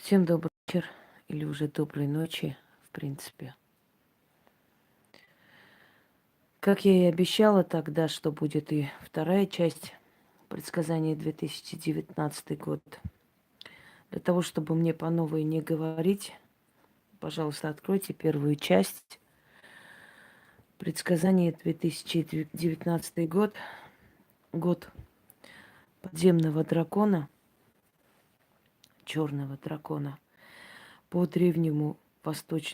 Всем добрый вечер или уже доброй ночи, в принципе. Как я и обещала тогда, что будет и вторая часть предсказания 2019 год. Для того, чтобы мне по новой не говорить, пожалуйста, откройте первую часть предсказания 2019 год. Год подземного дракона, черного дракона, по древнему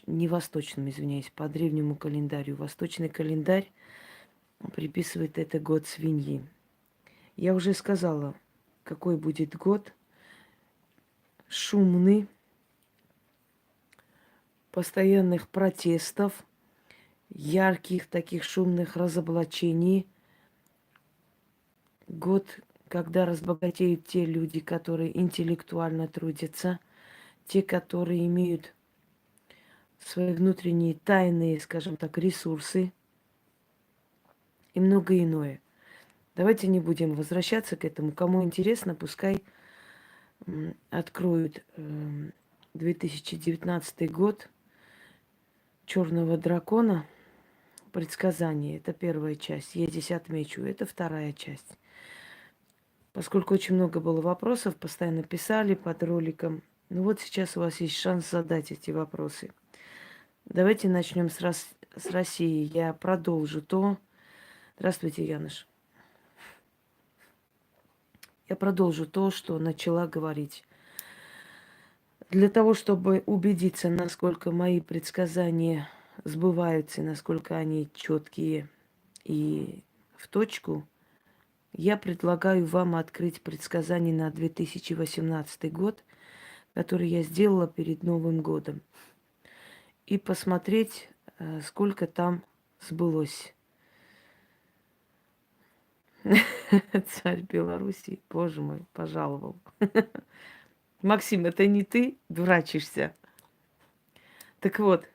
не восточному, извиняюсь, по древнему календарю. Восточный календарь приписывает это год свиньи. Я уже сказала, какой будет год. Шумный, постоянных протестов, ярких таких шумных разоблачений. Год, когда разбогатеют те люди, которые интеллектуально трудятся, те, которые имеют свои внутренние тайные, скажем так, ресурсы и многое иное. Давайте не будем возвращаться к этому. Кому интересно, пускай откроют 2019 год черного дракона. Предсказание. Это первая часть. Я здесь отмечу. Это вторая часть. Поскольку очень много было вопросов, постоянно писали под роликом. Ну вот сейчас у вас есть шанс задать эти вопросы. Давайте начнем с России. Я продолжу то. Здравствуйте, Яныш. Я продолжу то, что начала говорить. Для того, чтобы убедиться, насколько мои предсказания сбываются, насколько они четкие и в точку, я предлагаю вам открыть предсказание на 2018 год, который я сделала перед Новым годом, и посмотреть, сколько там сбылось. Царь Беларуси, боже мой, пожаловал. Максим, это не ты дурачишься? Так вот,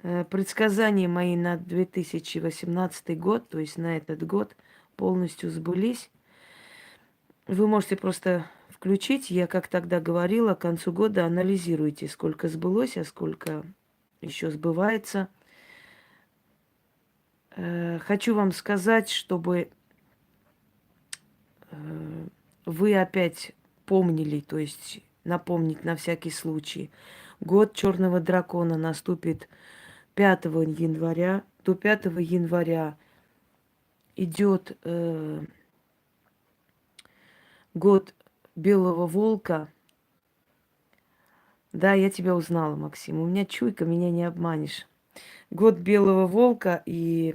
предсказания мои на 2018 год, то есть на этот год, полностью сбылись. Вы можете просто включить, я как тогда говорила, к концу года анализируйте, сколько сбылось, а сколько еще сбывается. Хочу вам сказать, чтобы вы опять помнили, то есть напомнить на всякий случай. Год черного дракона наступит 5 января. До 5 января идет год белого волка. Да, я тебя узнала, Максим. У меня чуйка, меня не обманешь. Год белого волка, и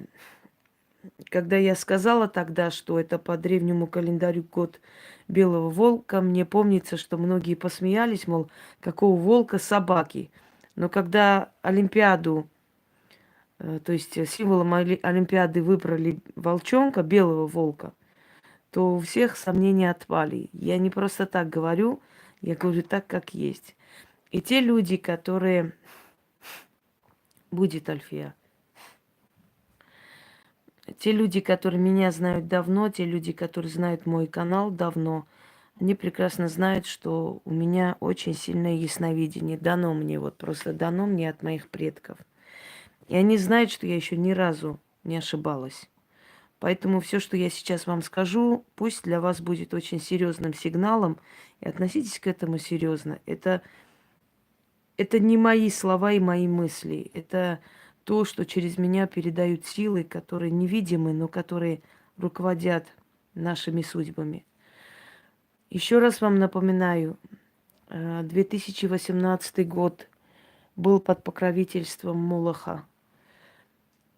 когда я сказала тогда, что это по древнему календарю год белого волка, мне помнится, что многие посмеялись, мол, какого волка собаки. Но когда Олимпиаду, то есть символом Олимпиады выбрали волчонка, белого волка, то у всех сомнения отпали. Я не просто так говорю, я говорю так, как есть. И те люди, которые... Будет, Альфия. Те люди, которые меня знают давно, те люди, которые знают мой канал давно, они прекрасно знают, что у меня очень сильное ясновидение. Дано мне, вот просто дано мне от моих предков. И они знают, что я еще ни разу не ошибалась. Поэтому все, что я сейчас вам скажу, пусть для вас будет очень серьезным сигналом. И относитесь к этому серьезно. Это не мои слова и мои мысли. Это то, что через меня передают силы, которые невидимы, но которые руководят нашими судьбами. Еще раз вам напоминаю, 2018 год был под покровительством Молоха.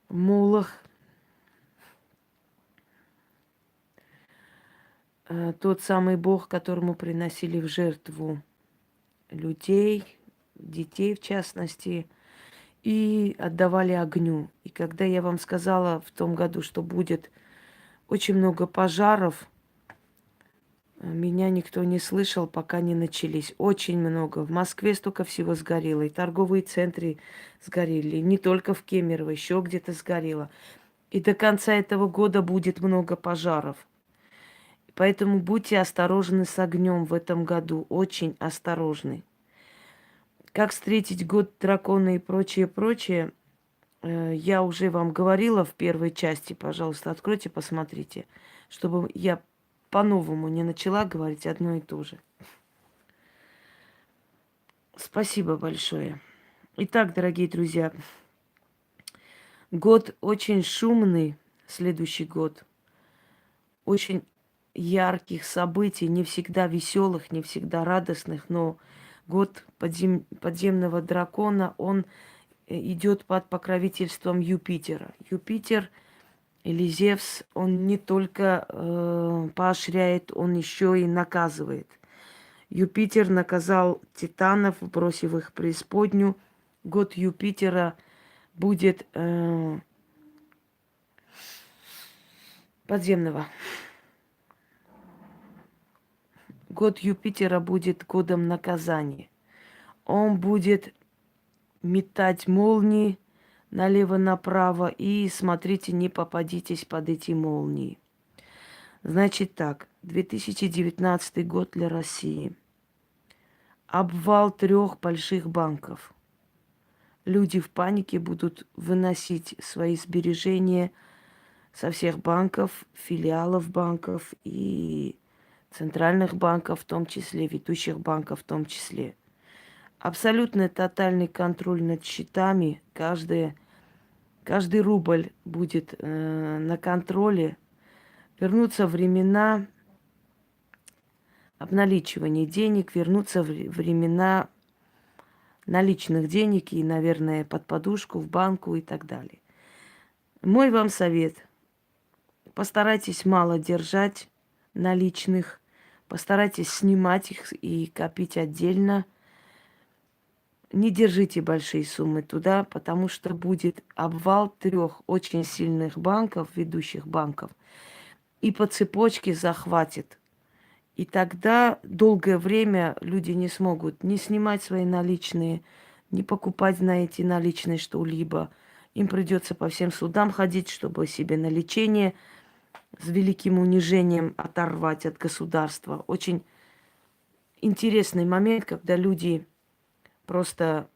Молох, тот самый бог, которому приносили в жертву людей, детей в частности, и отдавали огню. И когда я вам сказала в том году, что будет очень много пожаров, меня никто не слышал, пока не начались. Очень много. В Москве столько всего сгорело. И торговые центры сгорели. Не только в Кемерово, еще где-то сгорело. И до конца этого года будет много пожаров. Поэтому будьте осторожны с огнем в этом году. Очень осторожны. Как встретить год дракона и прочее, прочее, я уже вам говорила в первой части. Пожалуйста, откройте, посмотрите, чтобы я по-новому не начала говорить одно и то же. Спасибо большое. Итак, дорогие друзья, год очень шумный, следующий год. Очень ярких событий, не всегда веселых, не всегда радостных, но год подземного дракона, он идет под покровительством Юпитера. Юпитер или Зевс, он не только поощряет, он еще и наказывает. Юпитер наказал титанов, бросив их в преисподнюю. Год Юпитера будет подземного. Год Юпитера будет годом наказания. Он будет метать молнии налево-направо. И смотрите, не попадитесь под эти молнии. Значит так, 2019 год для России. Обвал 3 больших банков. Люди в панике будут выносить свои сбережения со всех банков, филиалов банков и центральных банков, в том числе, ведущих банков в том числе. Абсолютно тотальный контроль над счетами. Каждый рубль будет на контроле. Вернутся времена обналичивания денег, вернутся времена наличных денег и, наверное, под подушку, в банку и так далее. Мой вам совет. Постарайтесь мало держать наличных, постарайтесь снимать их и копить отдельно. Не держите большие суммы туда, потому что будет обвал 3 очень сильных банков, ведущих банков, и по цепочке захватит. И тогда долгое время люди не смогут ни снимать свои наличные, ни покупать на эти наличные что-либо. Им придется по всем судам ходить, чтобы себе на лечение с великим унижением оторвать от государства. Очень интересный момент, когда люди просто,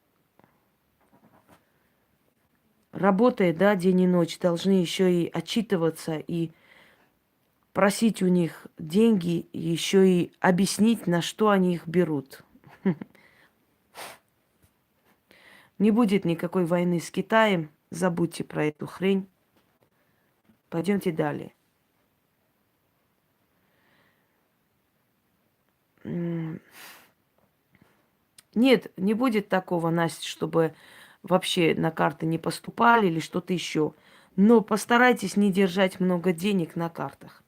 работая, да, день и ночь, должны еще и отчитываться и просить у них деньги, и еще и объяснить, на что они их берут. Не будет никакой войны с Китаем. Забудьте про эту хрень. Пойдемте далее. Нет, не будет такого, Настя, чтобы вообще на карты не поступали или что-то еще. Но постарайтесь не держать много денег на картах.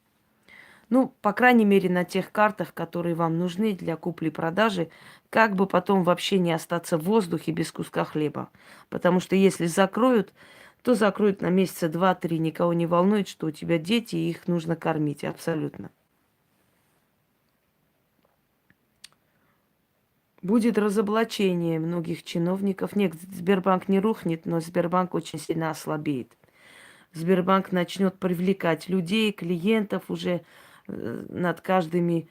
Ну, по крайней мере, на тех картах, которые вам нужны для купли-продажи, как бы потом вообще не остаться в воздухе без куска хлеба. Потому что если закроют, то закроют на месяца 2-3. Никого не волнует, что у тебя дети, и их нужно кормить. Абсолютно. Будет разоблачение многих чиновников. Нет, Сбербанк не рухнет, но Сбербанк очень сильно ослабеет. Сбербанк начнет привлекать людей, клиентов уже над каждыми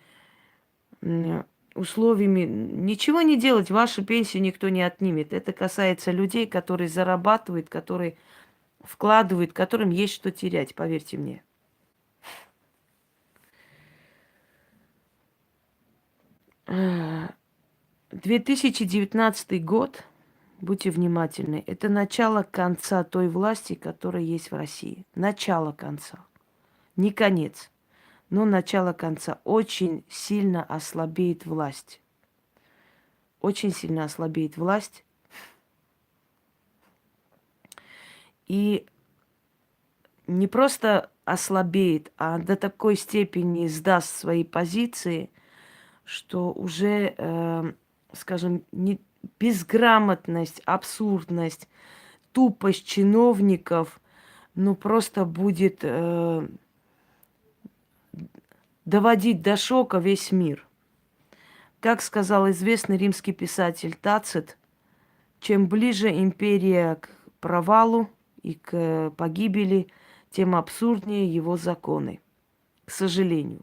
условиями. Ничего не делать, вашу пенсию никто не отнимет. Это касается людей, которые зарабатывают, которые вкладывают, которым есть что терять, поверьте мне. А, 2019 год, будьте внимательны, это начало конца той власти, которая есть в России. Начало конца. Не конец, но начало конца. Очень сильно ослабеет власть. Очень сильно ослабеет власть. И не просто ослабеет, а до такой степени сдаст свои позиции, что уже, скажем, безграмотность, абсурдность, тупость чиновников, ну, просто будет доводить до шока весь мир. Как сказал известный римский писатель Тацит, чем ближе империя к провалу и к погибели, тем абсурднее его законы. К сожалению.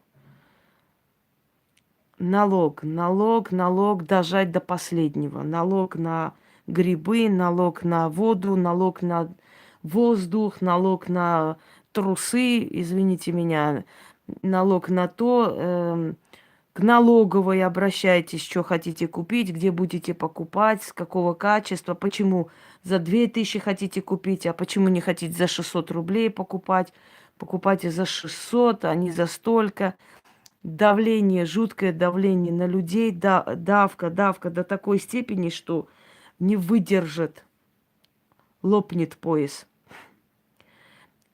налог дожать до последнего. Налог на грибы, налог на воду, налог на воздух, налог на трусы, извините меня, налог на то, к налоговой обращайтесь, что хотите купить, где будете покупать, с какого качества, почему за 2000 хотите купить, а почему не хотите за 600 рублей покупать. Покупайте за 600, а не за столько. Давление, жуткое давление на людей, давка до такой степени, что не выдержит, лопнет пояс.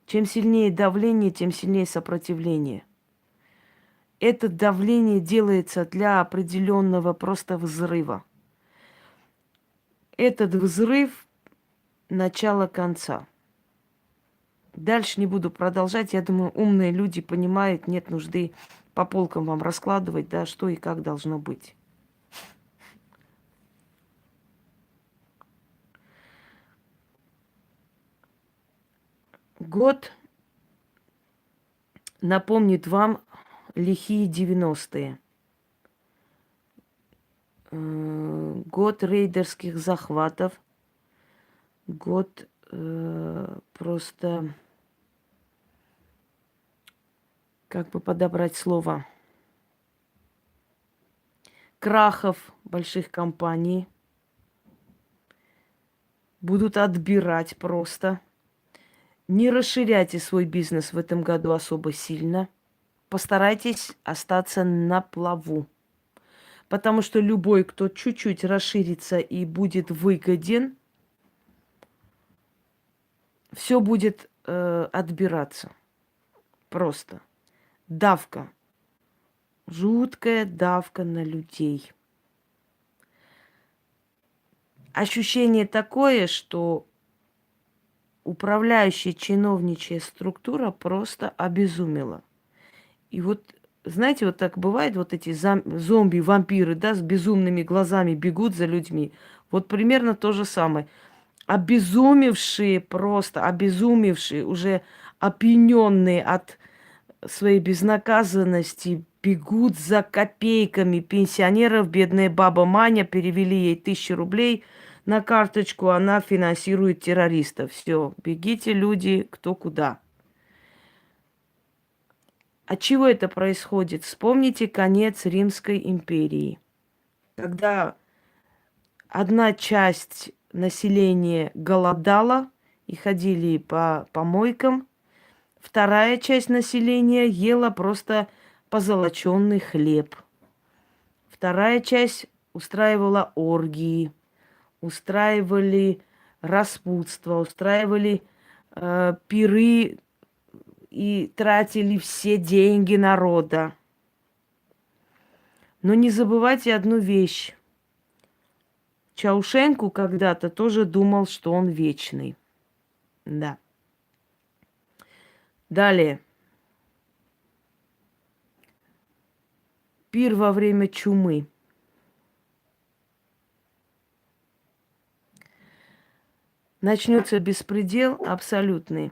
Чем сильнее давление, тем сильнее сопротивление. Это давление делается для определенного просто взрыва. Этот взрыв – начало конца. Дальше не буду продолжать. Я думаю, умные люди понимают, нет нужды по полкам вам раскладывать, да, что и как должно быть. Год напомнит вам лихие 90-е. Год рейдерских захватов. Год просто, как бы подобрать слово, крахов больших компаний. Будут отбирать просто. Не расширяйте свой бизнес в этом году особо сильно. Постарайтесь остаться на плаву. Потому что любой, кто чуть-чуть расширится и будет выгоден, все будет отбираться. Просто. Давка. Жуткая давка на людей. Ощущение такое, что управляющая чиновничья структура просто обезумела. И вот, знаете, вот так бывает, вот эти зомби, вампиры, да, с безумными глазами бегут за людьми. Вот примерно то же самое. Обезумевшие просто, обезумевшие, уже опьяненные от своей безнаказанности, бегут за копейками пенсионеров. Бедная баба Маня, перевели ей 1000 рублей на карточку, она финансирует террористов. Все, бегите, люди, кто куда. От чего это происходит? Вспомните конец Римской империи, когда одна часть населения голодала и ходили по помойкам, вторая часть населения ела просто позолоченный хлеб. Вторая часть устраивала оргии, устраивали распутство, устраивали пиры и тратили все деньги народа. Но не забывайте одну вещь. Чаушенко когда-то тоже думал, что он вечный. Да. Далее. Пир во время чумы. Начнется беспредел абсолютный.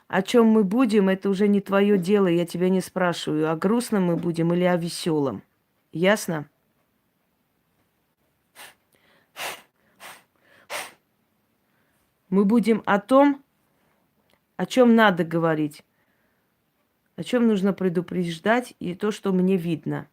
О чем мы будем, это уже не твое дело, я тебя не спрашиваю. О грустном мы будем или о веселом. Ясно? Мы будем о том, о чем надо говорить, о чем нужно предупреждать, и то, что мне видно.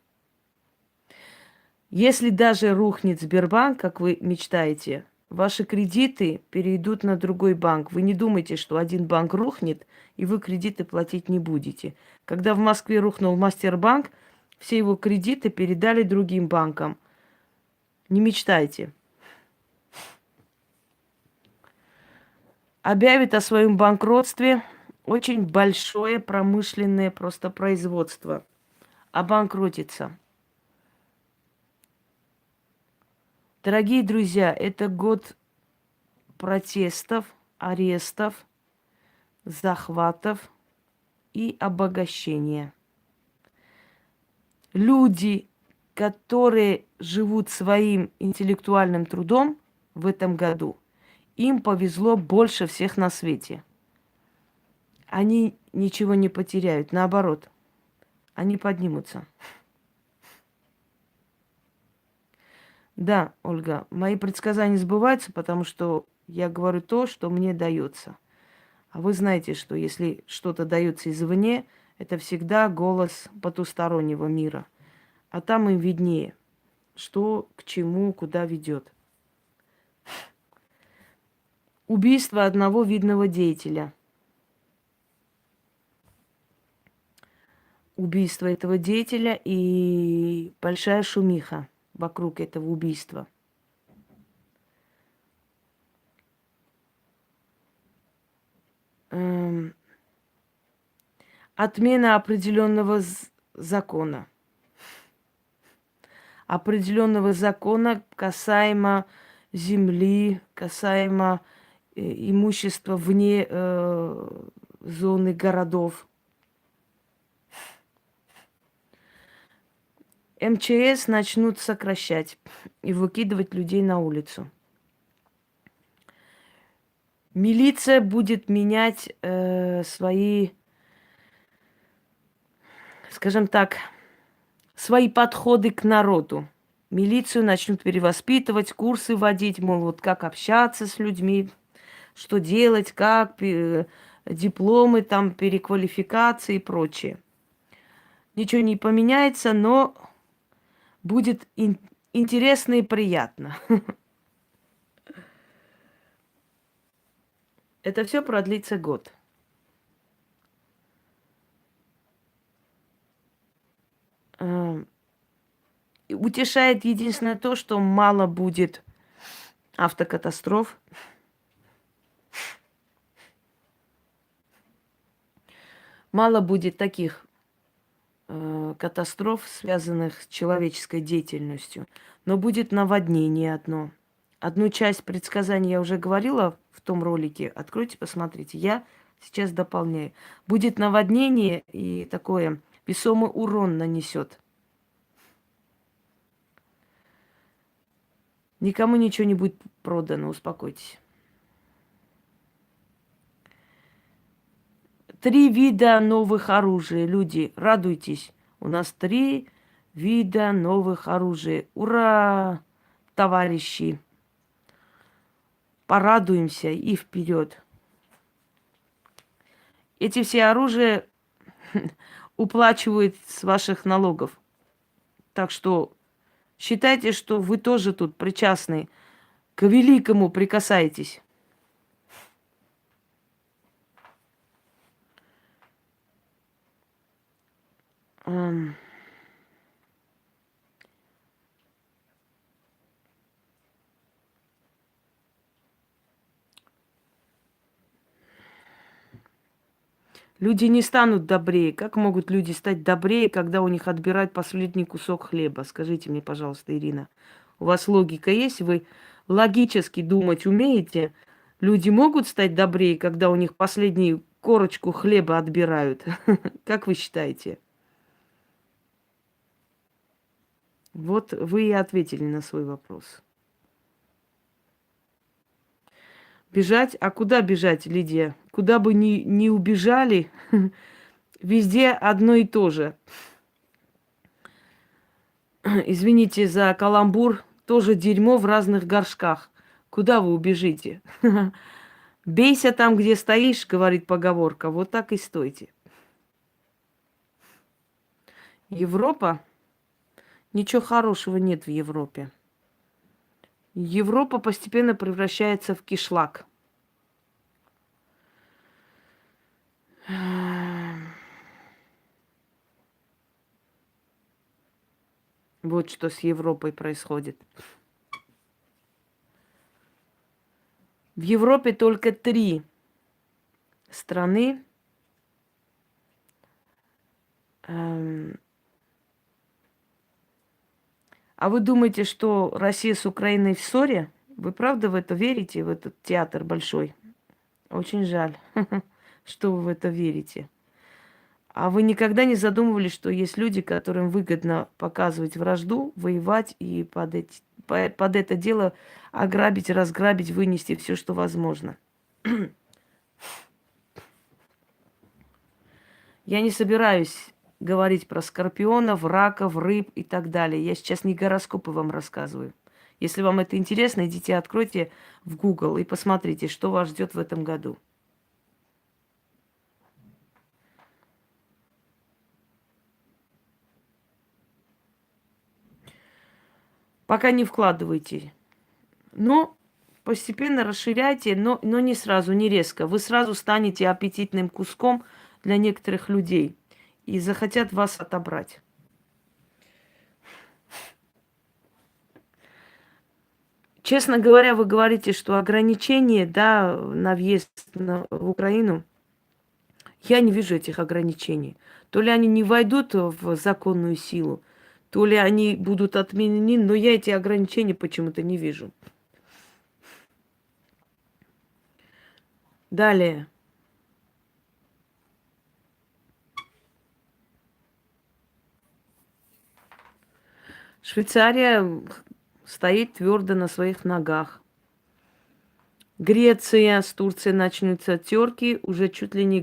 Если даже рухнет Сбербанк, как вы мечтаете, ваши кредиты перейдут на другой банк. Вы не думайте, что один банк рухнет, и вы кредиты платить не будете. Когда в Москве рухнул Мастербанк, все его кредиты передали другим банкам. Не мечтайте. Объявит о своем банкротстве очень большое промышленное просто производство. Обанкротится. Дорогие друзья, это год протестов, арестов, захватов и обогащения. Люди, которые живут своим интеллектуальным трудом в этом году, им повезло больше всех на свете. Они ничего не потеряют, наоборот, они поднимутся. Да, Ольга, мои предсказания сбываются, потому что я говорю то, что мне дается. А вы знаете, что если что-то дается извне, это всегда голос потустороннего мира. А там им виднее, что к чему, куда ведет. Убийство одного видного деятеля. Убийство этого деятеля и большая шумиха вокруг этого убийства. Эм, Отмена определенного закона. Определенного закона касаемо земли, касаемо имущества вне зоны городов. МЧС начнут сокращать и выкидывать людей на улицу. Милиция будет менять свои, скажем так, свои подходы к народу. Милицию начнут перевоспитывать, курсы вводить, мол, вот как общаться с людьми, что делать, как, дипломы, там, переквалификации и прочее. Ничего не поменяется, но будет интересно и приятно. Это все продлится год. Утешает единственное то, что мало будет автокатастроф. Мало будет таких катастроф, связанных с человеческой деятельностью. Но будет наводнение одно. Одну часть предсказаний я уже говорила в том ролике. Откройте, посмотрите. Я сейчас дополняю. Будет наводнение и такое весомый урон нанесет. Никому ничего не будет продано, успокойтесь. 3 вида новых оружий. Люди, радуйтесь. У нас 3 вида новых оружий. Ура, товарищи! Порадуемся и вперед. Эти все оружия уплачивают с ваших налогов. Так что считайте, что вы тоже тут причастны. К великому прикасаетесь. Люди не станут добрее. Как могут люди стать добрее, когда у них отбирают последний кусок хлеба? Скажите мне, пожалуйста, Ирина. У вас логика есть? Вы логически думать умеете? Люди могут стать добрее, когда у них последнюю корочку хлеба отбирают? Как вы считаете? Вот вы и ответили на свой вопрос. Бежать? А куда бежать, Лидия? Куда бы ни убежали, везде одно и то же. Извините за каламбур, тоже дерьмо в разных горшках. Куда вы убежите? Бейся там, где стоишь, говорит поговорка. Вот так и стойте. Европа? Ничего хорошего нет в Европе. Европа постепенно превращается в кишлак. Вот что с Европой происходит. В Европе только 3 страны А вы думаете, что Россия с Украиной в ссоре? Вы правда в это верите, в этот театр большой? Очень жаль, что вы в это верите. А вы никогда не задумывались, что есть люди, которым выгодно показывать вражду, воевать и под это дело ограбить, разграбить, вынести все, что возможно? Я не собираюсь говорить про скорпионов, раков, рыб и так далее. Я сейчас не гороскопы вам рассказываю. Если вам это интересно, идите, откройте в Google и посмотрите, что вас ждет в этом году. Пока не вкладывайте. Но постепенно расширяйте, но не сразу, не резко. Вы сразу станете аппетитным куском для некоторых людей и захотят вас отобрать. Честно говоря, вы говорите, что ограничения, да, на въезд в Украину, я не вижу этих ограничений. То ли они не войдут в законную силу, то ли они будут отменены, но я эти ограничения почему-то не вижу. Далее. Швейцария стоит твердо на своих ногах. Греция с Турцией начнутся терки, уже чуть ли не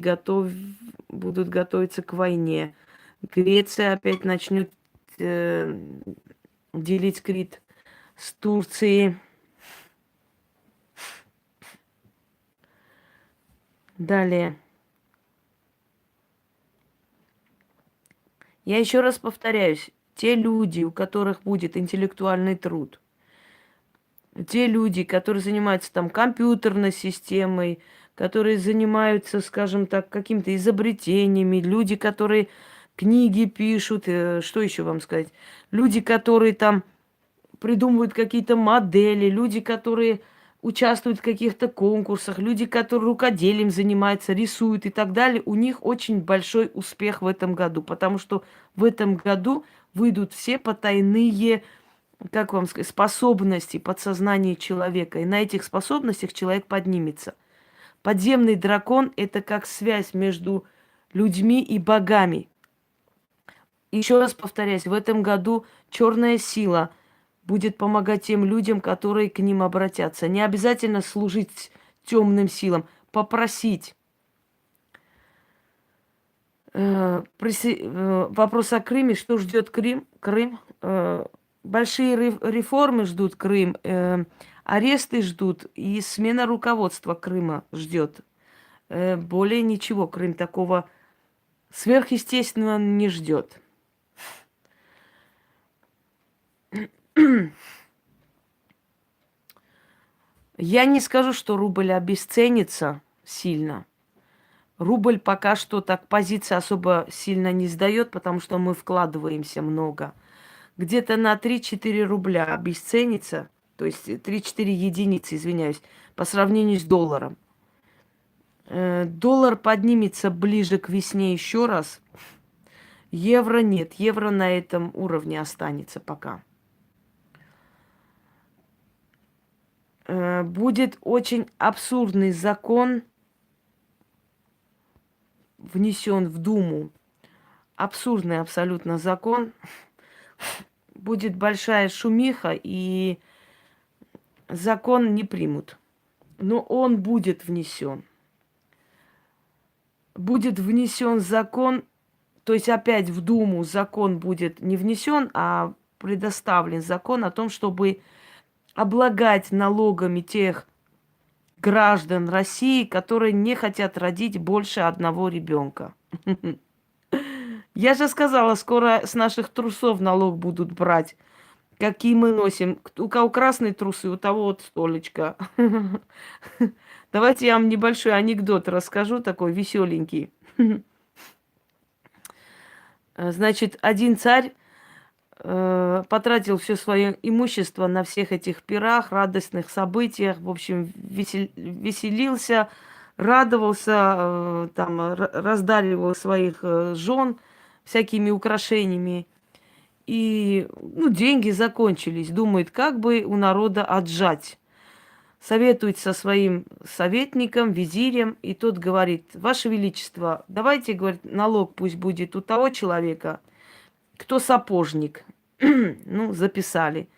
будут готовиться к войне. Греция опять начнет делить Крит с Турцией. Далее. Я еще раз повторяюсь, те люди, у которых будет интеллектуальный труд, те люди, которые занимаются там компьютерной системой, которые занимаются, скажем так, какими-то изобретениями, люди, которые книги пишут, что еще вам сказать, люди, которые там придумывают какие-то модели, люди, которые участвуют в каких-то конкурсах, люди, которые рукоделием занимаются, рисуют и так далее, у них очень большой успех в этом году, потому что в этом году выйдут все потайные, как вам сказать, способности подсознания человека. И на этих способностях человек поднимется. Подземный дракон – это как связь между людьми и богами. Еще раз повторяюсь, в этом году черная сила будет помогать тем людям, которые к ним обратятся. Не обязательно служить темным силам, попросить. Вопрос о Крыме. Что ждет Крым? Большие реформы ждут Крым, аресты ждут, и смена руководства Крыма ждет. Более ничего Крым такого сверхъестественного не ждет. Я не скажу, что рубль обесценится сильно. Рубль пока что так позиции особо сильно не сдает, потому что мы вкладываемся много. Где-то на 3-4 рубля обесценится, то есть 3-4 единицы, извиняюсь, по сравнению с долларом. Доллар поднимется ближе к весне еще раз. Евро нет, евро на этом уровне останется пока. Будет очень абсурдный закон внесен в Думу. Абсурдный абсолютно закон. Будет большая шумиха, и закон не примут. Но он будет внесен. Будет внесен закон, то есть опять в Думу закон будет не внесен, а предоставлен закон о том, чтобы облагать налогами тех граждан России, которые не хотят родить больше одного ребенка. Я же сказала, скоро с наших трусов налог будут брать. Какие мы носим. У кого красные трусы, у того вот столечко. Давайте я вам небольшой анекдот расскажу, такой веселенький. Значит, один царь потратил все свое имущество на всех этих пирах, радостных событиях, в общем, веселился, радовался, там, раздаривал своих жен всякими украшениями. И, ну, деньги закончились. Думает, как бы у народа отжать. Советует со своим советником, визирем, и тот говорит: Ваше Величество, давайте, говорит, налог пусть будет у того человека, кто сапожник. Ну, записали.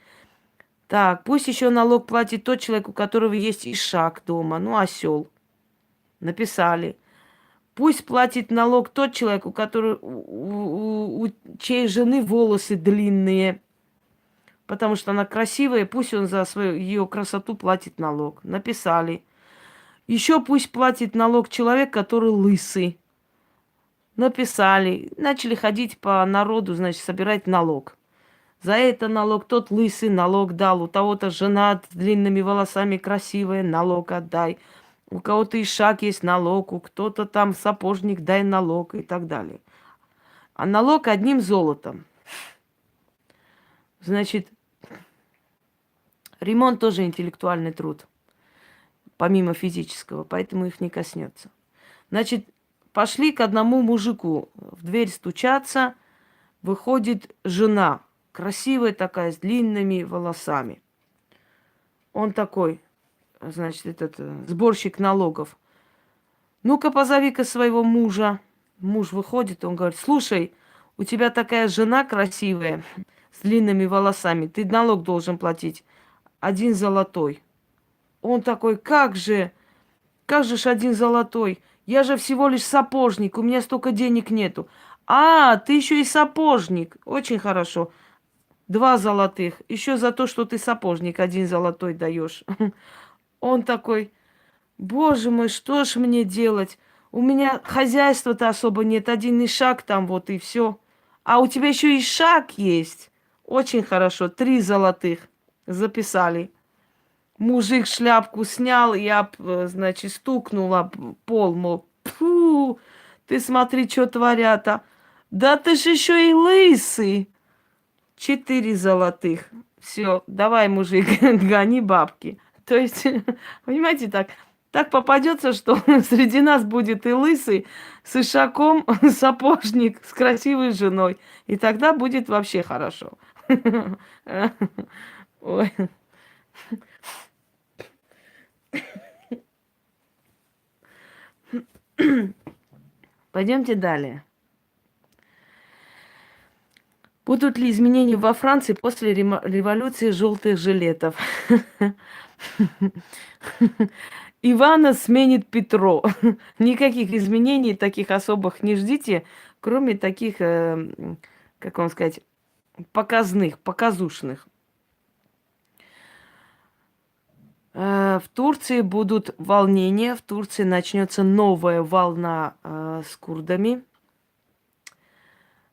Так, пусть еще налог платит тот человек, у которого есть ишак дома, ну, осел. Написали. Пусть платит налог тот человек, у которого у чьей жены волосы длинные. потому что она красивая, пусть он за свою ее красоту платит налог. Написали. Еще пусть платит налог человек, который лысый. Написали. Начали ходить по народу, значит, собирать налог. За это налог, тот лысый налог дал, у того-то жена с длинными волосами красивая, налог отдай. У кого-то ишак есть налог, у кто-то там сапожник, дай налог и так далее. А налог одним золотом. Значит, ремонт тоже интеллектуальный труд, помимо физического, поэтому их не коснется. Значит, пошли к одному мужику, в дверь стучаться, выходит жена, красивая такая, с длинными волосами. Он такой, значит, этот сборщик налогов. Ну-ка, позови-ка своего мужа. Муж выходит, он говорит, слушай, у тебя такая жена красивая, с длинными волосами, ты налог должен платить 1 золотой. Он такой, как же ж 1 золотой? Я же всего лишь сапожник, у меня столько денег нету. А, ты еще и сапожник. Очень хорошо. 2 золотых. Еще за то, что ты сапожник, 1 золотой даешь. Он такой, боже мой, что ж мне делать? У меня хозяйства-то особо нет, один ишак там вот и все. А у тебя еще ишак есть. Очень хорошо, 3 золотых. Записали. Мужик шляпку снял, я, значит, стукнула пол, мол, фу, ты смотри, что творят-то. Да ты ж еще и лысый. 4 золотых. Все, давай, мужик, гони бабки. То есть, понимаете, так попадется, что среди нас будет и лысый, с ишаком, сапожник, с красивой женой. И тогда будет вообще хорошо. Ой. Пойдемте далее. Будут ли изменения во Франции после революции желтых жилетов? Ивана сменит Петро. Никаких изменений таких особых не ждите, кроме таких, как вам сказать, показных, показушных. В Турции будут волнения, в Турции начнется новая волна с курдами.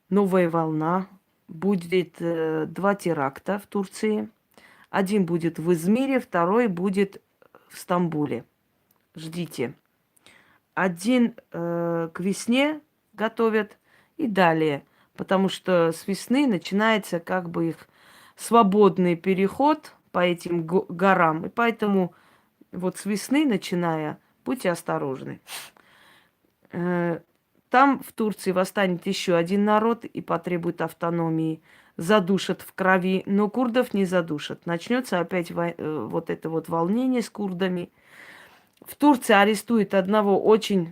Новая волна. Будет 2 теракта в Турции. Один будет в Измире, второй будет в Стамбуле. Ждите. Один к весне готовят и далее. Потому что с весны начинается как бы их свободный переход по этим горам. И поэтому вот с весны начиная, будьте осторожны. Там в Турции восстанет еще один народ и потребует автономии. Задушат в крови, но курдов не задушат. Начнется опять вот это вот волнение с курдами. В Турции арестуют одного очень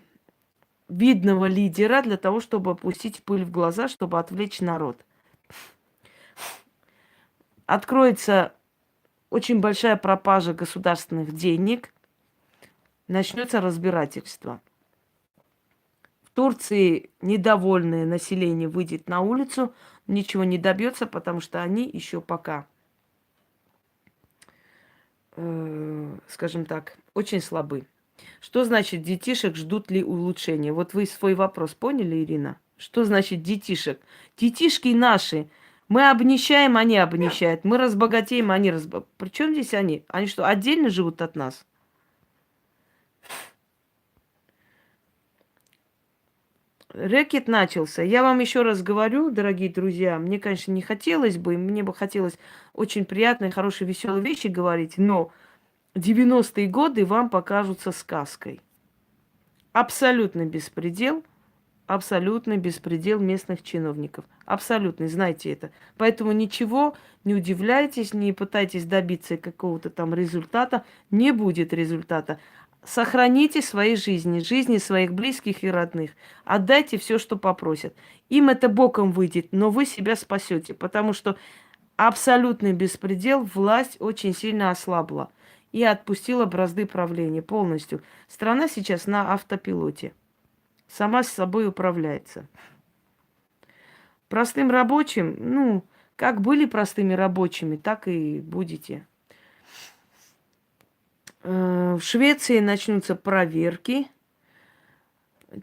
видного лидера для того, чтобы опустить пыль в глаза, чтобы отвлечь народ. Откроется очень большая пропажа государственных денег. Начнется разбирательство. В Турции недовольное население выйдет на улицу, ничего не добьется, потому что они еще пока, скажем так, очень слабы. Что значит детишек ждут ли улучшения? Вот вы свой вопрос поняли, Ирина? Что значит детишек? Детишки наши. Мы обнищаем, они обнищают. Мы разбогатеем, они разбогатеют. Причем здесь они? Они что, отдельно живут от нас? Рэкет начался. Я вам еще раз говорю, дорогие друзья, мне, конечно, не хотелось бы, мне бы хотелось очень приятные, хорошие, веселые вещи говорить, но 90-е годы вам покажутся сказкой. Абсолютный беспредел местных чиновников. Абсолютный, знайте это. Поэтому ничего, не удивляйтесь, не пытайтесь добиться какого-то там результата. Не будет результата. Сохраните свои жизни, жизни своих близких и родных. Отдайте все, что попросят. Им это боком выйдет, но вы себя спасете, потому что абсолютный беспредел, власть очень сильно ослабла и отпустила бразды правления полностью. Страна сейчас на автопилоте. Сама с собой управляется. Простым рабочим, Как были простыми рабочими, так и будете. В Швеции начнутся проверки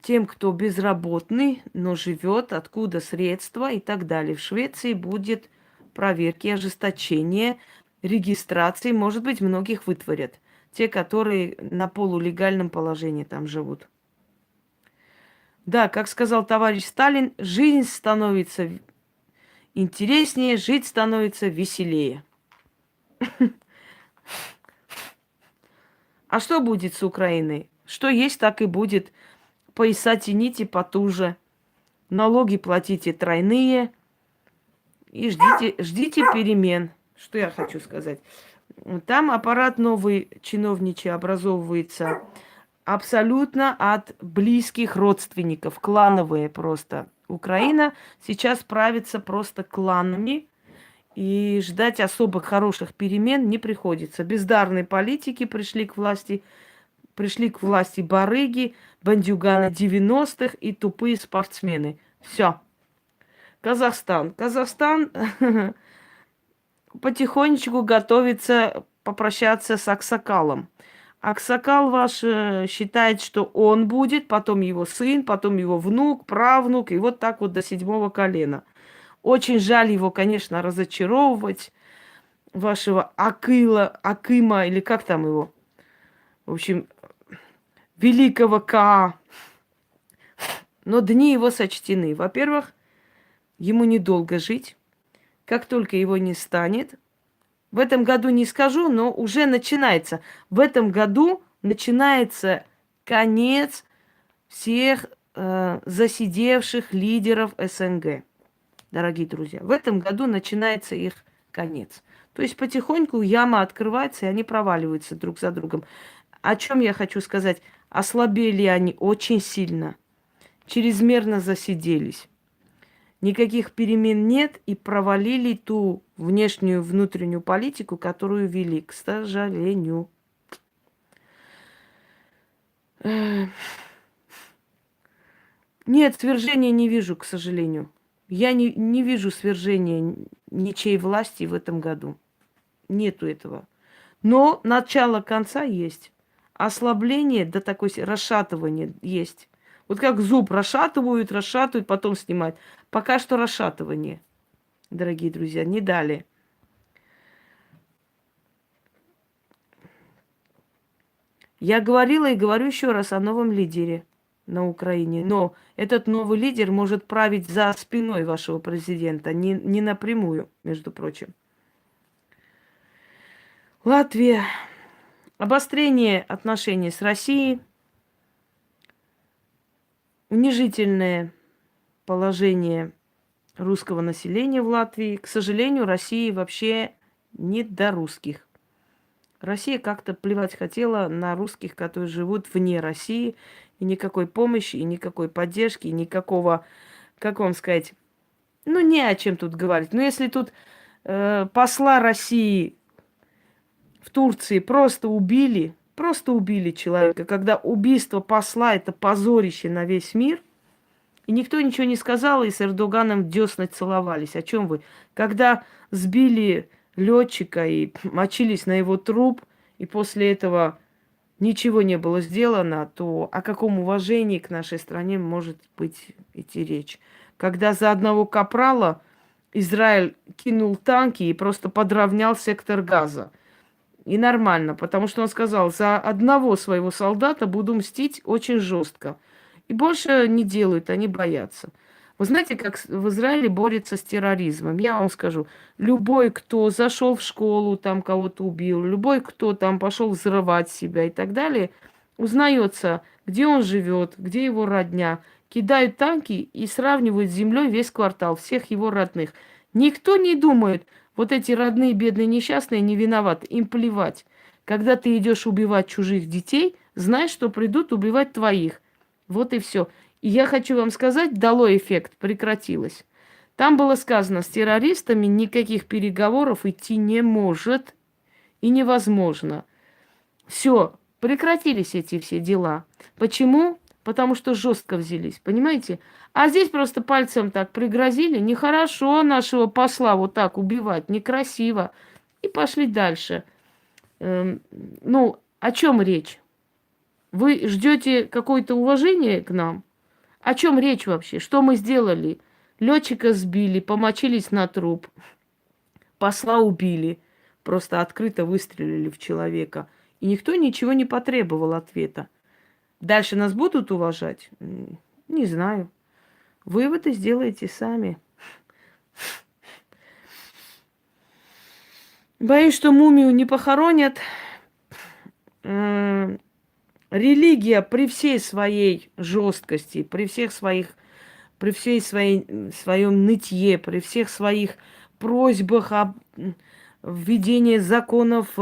тем, кто безработный, но живет, откуда средства и так далее. В Швеции будет проверки, ожесточение, регистрации. Может быть, многих вытворят. Те, которые на полулегальном положении там живут. Да, как сказал товарищ Сталин, жизнь становится интереснее, жить становится веселее. А что будет с Украиной? Что есть, так и будет. Пояса тяните потуже. Налоги платите тройные. И ждите перемен. Что я хочу сказать? Там аппарат новый чиновничий образовывается абсолютно от близких родственников. Клановые просто. Украина сейчас правится просто кланами. И ждать особо хороших перемен не приходится. Бездарные политики пришли к власти барыги, бандюганы 90-х и тупые спортсмены. Все. Казахстан. Казахстан потихонечку готовится попрощаться с Аксакалом. Аксакал ваш считает, что он будет, потом его сын, потом его внук, правнук, и вот так вот до 7-го колена. Очень жаль его, конечно, разочаровывать, вашего Акыма, или как там его, в общем, великого Каа. Но дни его сочтены. Во-первых, ему недолго жить. Как только его не станет, в этом году не скажу, но уже начинается. В этом году начинается конец всех засидевших лидеров СНГ. Дорогие друзья, в этом году начинается их конец. То есть потихоньку яма открывается, и они проваливаются друг за другом. О чем я хочу сказать? Ослабели они очень сильно, чрезмерно засиделись. Никаких перемен нет, и провалили ту внешнюю, внутреннюю политику, которую вели, к сожалению. Нет, свержения не вижу, к сожалению. Я не вижу свержения ничьей власти в этом году. Нету этого. Но начало конца есть. Ослабление, да такое расшатывание есть. Вот как зуб расшатывают, потом снимают. Пока что расшатывание, дорогие друзья, не дали. Я говорила и говорю еще раз о новом лидере на Украине. Но этот новый лидер может править за спиной вашего президента, не напрямую, между прочим. Латвия. Обострение отношений с Россией. Унижительное положение русского населения в Латвии. К сожалению, России вообще не до русских. Россия как-то плевать хотела на русских, которые живут вне России. И никакой помощи, и никакой поддержки, и никакого, как вам сказать, ну, не о чем тут говорить. Но если тут посла России в Турции просто убили человека, когда убийство посла – это позорище на весь мир, и никто ничего не сказал, и с Эрдоганом десны целовались. О чем вы? Когда сбили летчика и мочились на его труп, и после этого ничего не было сделано, то о каком уважении к нашей стране может быть идти речь? Когда за одного капрала Израиль кинул танки и просто подровнял сектор Газа. И нормально, потому что он сказал, за одного своего солдата буду мстить очень жестко. И больше не делают, они боятся. Вы знаете, как в Израиле борются с терроризмом? Я вам скажу, любой, кто зашел в школу, там кого-то убил, любой, кто там пошел взрывать себя и так далее, узнается, где он живет, где его родня. Кидают танки и сравнивают с землей весь квартал, всех его родных. Никто не думает, вот эти родные, бедные, несчастные не виноваты, им плевать. Когда ты идешь убивать чужих детей, знай, что придут убивать твоих. Вот и все. И я хочу вам сказать, дало эффект, прекратилось. Там было сказано, с террористами никаких переговоров идти не может и невозможно. Все, прекратились эти все дела. Почему? потому что жестко взялись, понимаете? А здесь просто пальцем так пригрозили. Нехорошо нашего посла вот так убивать, некрасиво. И пошли дальше. Ну, о чем речь? Вы ждете какое-то уважение к нам? О чем речь вообще? Что мы сделали? Летчика сбили, помочились на труп, посла убили, просто открыто выстрелили в человека. И никто ничего не потребовал ответа. Дальше нас будут уважать? Не знаю. Выводы сделайте сами. Боюсь, что мумию не похоронят. Религия при всей своей жесткости, при всей своем нытье, при всех своих просьбах о введении законов,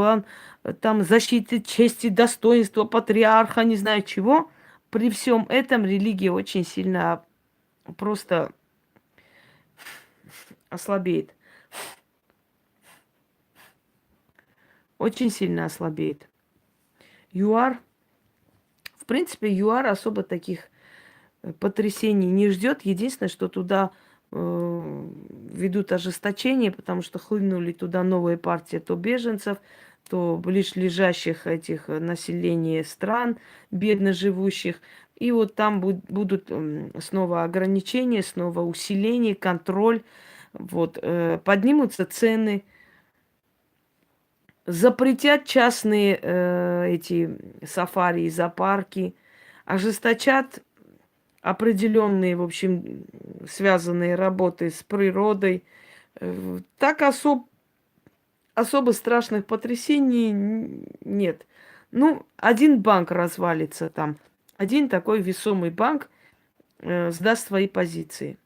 там, защиты чести, достоинства патриарха, не знаю чего, при всем этом религия очень сильно просто ослабеет. Очень сильно ослабеет. ЮАР, в принципе, ЮАР особо таких потрясений не ждет. Единственное, что туда ведут ожесточение, потому что хлынули туда новые партии то беженцев, то ближайших этих населения стран, бедно живущих. И вот там будут снова ограничения, снова усиление, контроль. Вот, поднимутся цены, запретят частные эти сафари и зоопарки, ожесточат определенные, в общем, связанные работы с природой. Так особо страшных потрясений нет. Ну, один банк развалится там. Один такой весомый банк сдаст свои позиции.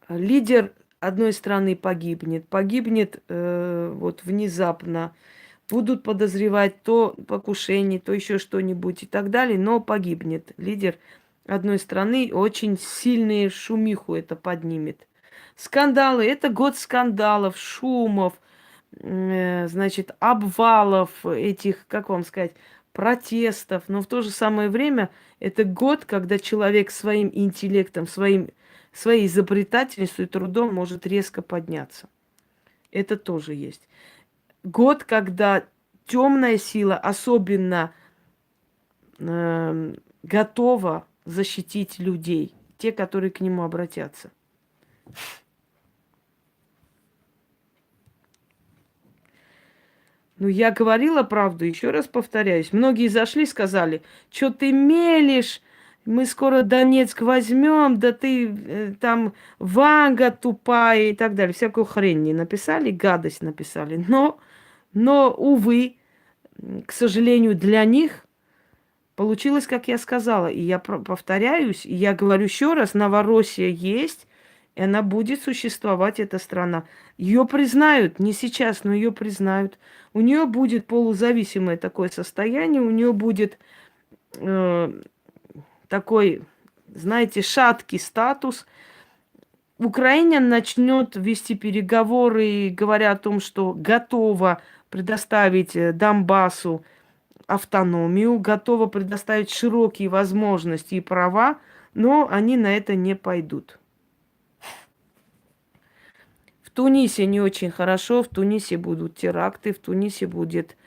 Лидер одной страны погибнет. Погибнет вот внезапно. Будут подозревать то покушение, то еще что-нибудь и так далее, но погибнет лидер одной страны, очень сильную шумиху это поднимет. Скандалы, это год скандалов, шумов, значит, обвалов этих, как вам сказать, протестов, но в то же самое время это год, когда человек своим интеллектом, своей изобретательностью и трудом может резко подняться. Это тоже есть. Год, когда темная сила особенно готова защитить людей, те, которые к нему обратятся. Ну, я говорила правду, еще раз повторяюсь. Многие зашли, сказали, что ты мелешь, мы скоро Донецк возьмем, да ты там Ванга тупая и так далее. Всякую хрень не написали, гадость написали. Но, увы, к сожалению, для них получилось, как я сказала. И я повторяюсь, и я говорю еще раз, Новороссия есть, и она будет существовать, эта страна. Ее признают, не сейчас, но ее признают. У нее будет полузависимое такое состояние, у нее будет такой, знаете, шаткий статус. Украина начнет вести переговоры, говоря о том, что готова предоставить Донбассу автономию, готова предоставить широкие возможности и права, но они на это не пойдут. В Тунисе не очень хорошо, в Тунисе будут теракты, в Тунисе будет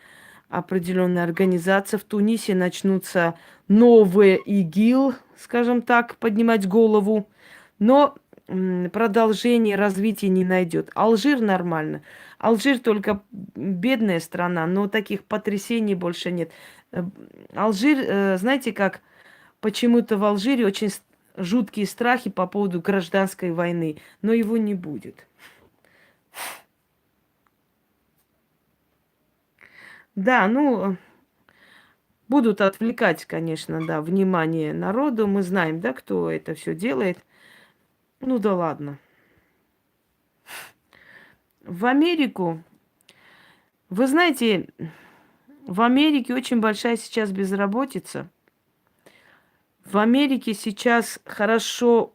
определенная организация, в Тунисе начнутся новые ИГИЛ, скажем так, поднимать голову, но продолжение развития не найдет. Алжир нормально. Алжир только бедная страна, но таких потрясений больше нет. Алжир, знаете, как почему-то в Алжире очень жуткие страхи по поводу гражданской войны, но его не будет. Да, ну, будут отвлекать, конечно, да, внимание народу. Мы знаем, да, кто это все делает. Ну да ладно. В Америку, вы знаете, в Америке очень большая сейчас безработица. В Америке сейчас хорошо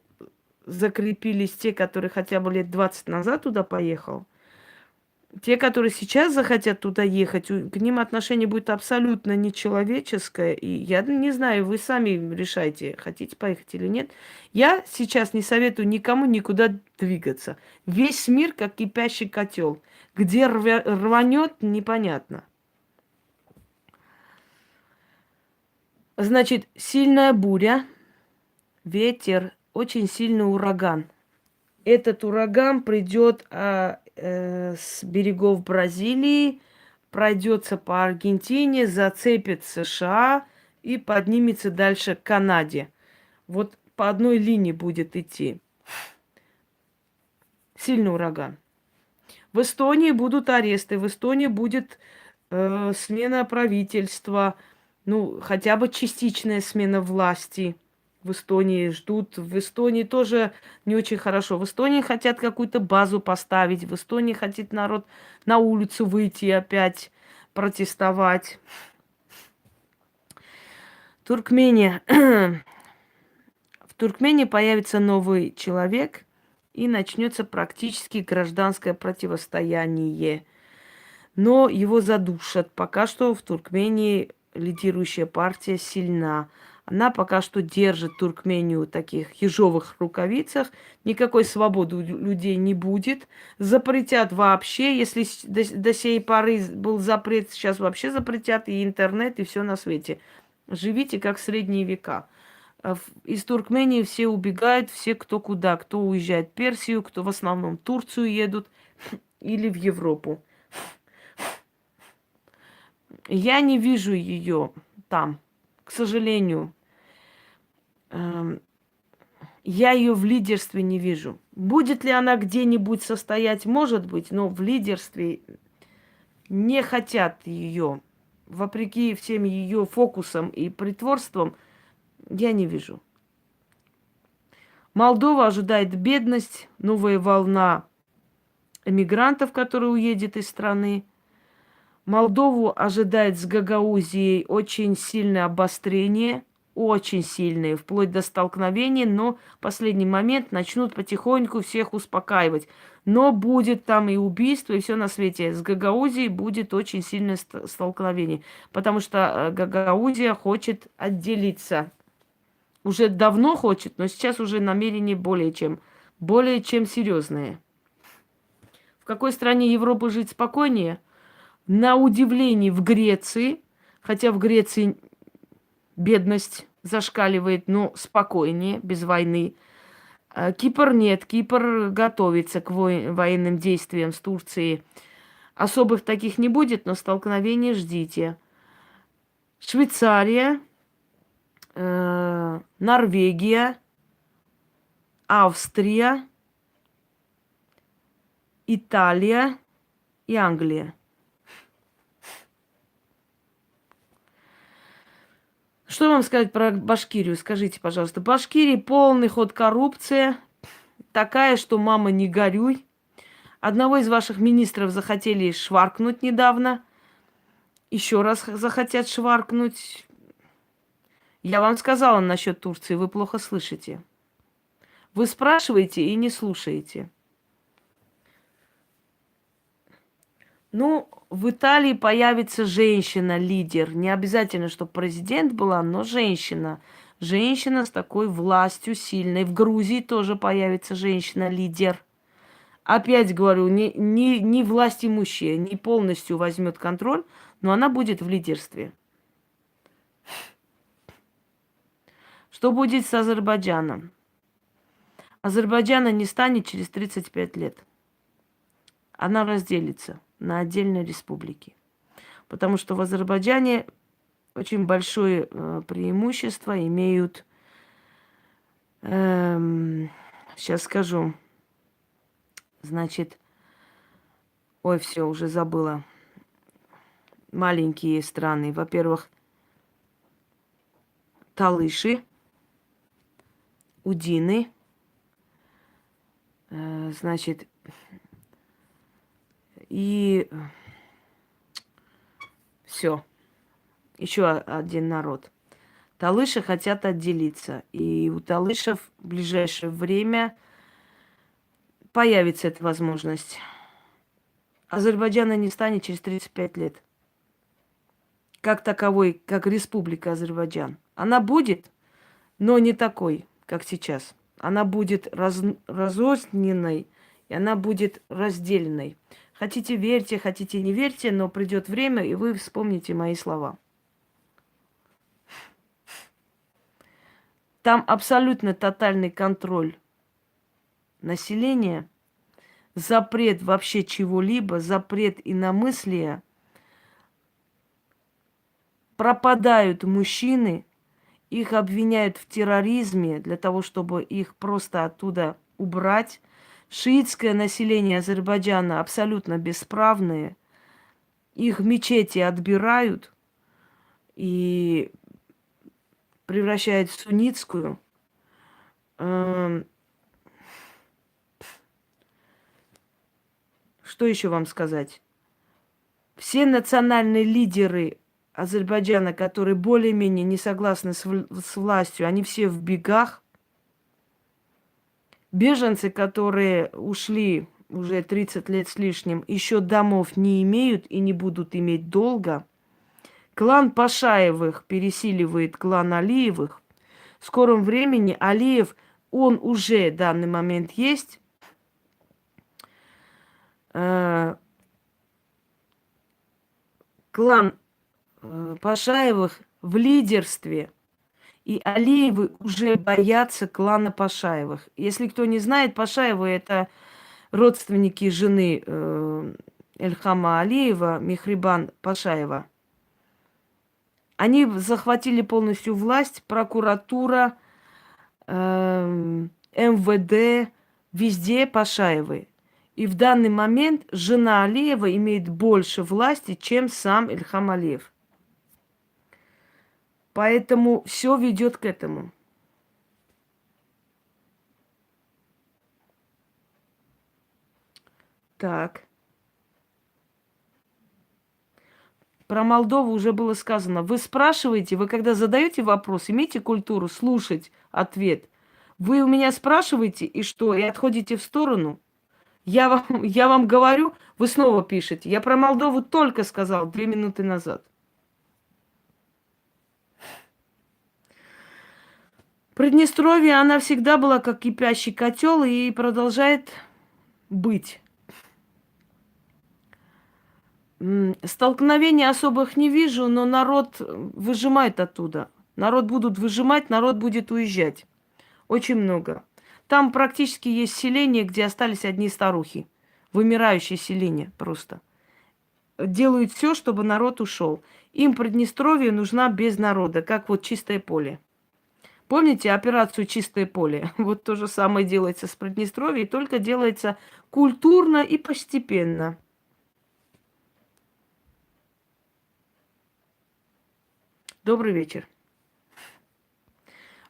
закрепились те, которые хотя бы лет 20 назад туда поехал. те, которые сейчас захотят туда ехать, к ним отношение будет абсолютно нечеловеческое. И я не знаю, вы сами решайте, хотите поехать или нет. Я сейчас не советую никому никуда двигаться. Весь мир как кипящий котел. Где рванет, непонятно. Значит, сильная буря, ветер, очень сильный ураган. Этот ураган придет с берегов Бразилии, пройдется по Аргентине, зацепит США и поднимется дальше к Канаде. Вот по одной линии будет идти. Сильный ураган. В Эстонии будут аресты, в Эстонии будет смена правительства, ну, хотя бы частичная смена власти. В Эстонии ждут. В Эстонии тоже не очень хорошо. В Эстонии хотят какую-то базу поставить. В Эстонии хотит народ на улицу выйти опять протестовать. Туркмения. В Туркмении появится новый человек, и начнется практически гражданское противостояние. Но его задушат. Пока что в Туркмении лидирующая партия сильна. Она пока что держит Туркмению в таких ежовых рукавицах. Никакой свободы у людей не будет. Запретят вообще. Если до сей поры был запрет, сейчас вообще запретят и интернет, и все на свете. Живите как в средние века. Из Туркмении все убегают, все кто куда. Кто уезжает в Персию, кто в основном в Турцию едут или в Европу. Я не вижу ее там, к сожалению. Я ее в лидерстве не вижу. Будет ли она где-нибудь состоять, может быть, но в лидерстве не хотят ее. Вопреки всем ее фокусам и притворствам, я не вижу. Молдова ожидает бедность, новая волна эмигрантов, которые уедет из страны. Молдову ожидает с Гагаузией очень сильное обострение, очень сильное, вплоть до столкновения, но в последний момент начнут потихоньку всех успокаивать. Но будет там и убийство, и все на свете. С Гагаузией будет очень сильное столкновение, потому что Гагаузия хочет отделиться. Уже давно хочет, но сейчас уже намерения более чем серьезные. В какой стране Европы жить спокойнее? На удивление в Греции, хотя в Греции бедность зашкаливает, но спокойнее, без войны. Кипр нет, Кипр готовится к военным действиям с Турцией. Особых таких не будет, но столкновения ждите. Швейцария, Норвегия, Австрия, Италия и Англия. Что вам сказать про Башкирию? Скажите, пожалуйста. В Башкирии полный ход коррупция. Такая, что мама не горюй. Одного из ваших министров захотели шваркнуть недавно. Еще раз захотят шваркнуть. Я вам сказала насчет Турции, вы плохо слышите. Вы спрашиваете и не слушаете. Ну, в Италии появится женщина-лидер. Не обязательно, чтобы президент была, но женщина. Женщина с такой властью сильной. В Грузии тоже появится женщина-лидер. Опять говорю, не власть имущая, не полностью возьмет контроль, но она будет в лидерстве. Что будет с Азербайджаном? Азербайджана не станет через 35 лет. Она разделится на отдельные республики. Потому что в Азербайджане очень большое преимущество имеют, сейчас скажу, значит, ой, все, уже забыла. Маленькие страны. Во-первых, талыши, удины, значит, и все. Еще один народ. Талыши хотят отделиться. И у талышев в ближайшее время появится эта возможность. Азербайджана не станет через 35 лет. Как таковой, как Республика Азербайджан. Она будет, но не такой, как сейчас. Она будет разрозненной, и она будет разделенной. Хотите верьте, хотите не верьте, но придет время, и вы вспомните мои слова. Там абсолютно тотальный контроль населения, запрет вообще чего-либо, запрет иномыслия. Пропадают мужчины, их обвиняют в терроризме для того, чтобы их просто оттуда убрать. Шиитское население Азербайджана абсолютно бесправные. Их мечети отбирают и превращают в суннитскую. Что еще вам сказать? Все национальные лидеры Азербайджана, которые более-менее не согласны с властью, они все в бегах. Беженцы, которые ушли уже 30 лет с лишним, еще домов не имеют и не будут иметь долго. Клан Пашаевых пересиливает клан Алиевых. В скором времени Алиев, он уже в данный момент есть. Клан Пашаевых в лидерстве. И Алиевы уже боятся клана Пашаевых. Если кто не знает, Пашаевы – это родственники жены Эльхама Алиева, Мехрибан Пашаева. Они захватили полностью власть, прокуратура, МВД, везде Пашаевы. И в данный момент жена Алиева имеет больше власти, чем сам Эльхам Алиев. Поэтому все ведет к этому. Так. Про Молдову уже было сказано. Вы спрашиваете, вы когда задаете вопрос, имейте культуру слушать ответ. Вы у меня спрашиваете, и что, и отходите в сторону? Я вам говорю, вы снова пишете. Я про Молдову только сказал 2 минуты назад. Приднестровье, она всегда была как кипящий котел и продолжает быть. Столкновений особых не вижу, но народ выжимает оттуда. Народ будут выжимать, народ будет уезжать. Очень много. Там практически есть селения, где остались одни старухи. Вымирающее селение просто. Делают все, чтобы народ ушел. Им Приднестровье нужна без народа, как вот чистое поле. Помните операцию «Чистое поле»? Вот то же самое делается с Приднестровьем, только делается культурно и постепенно. Добрый вечер.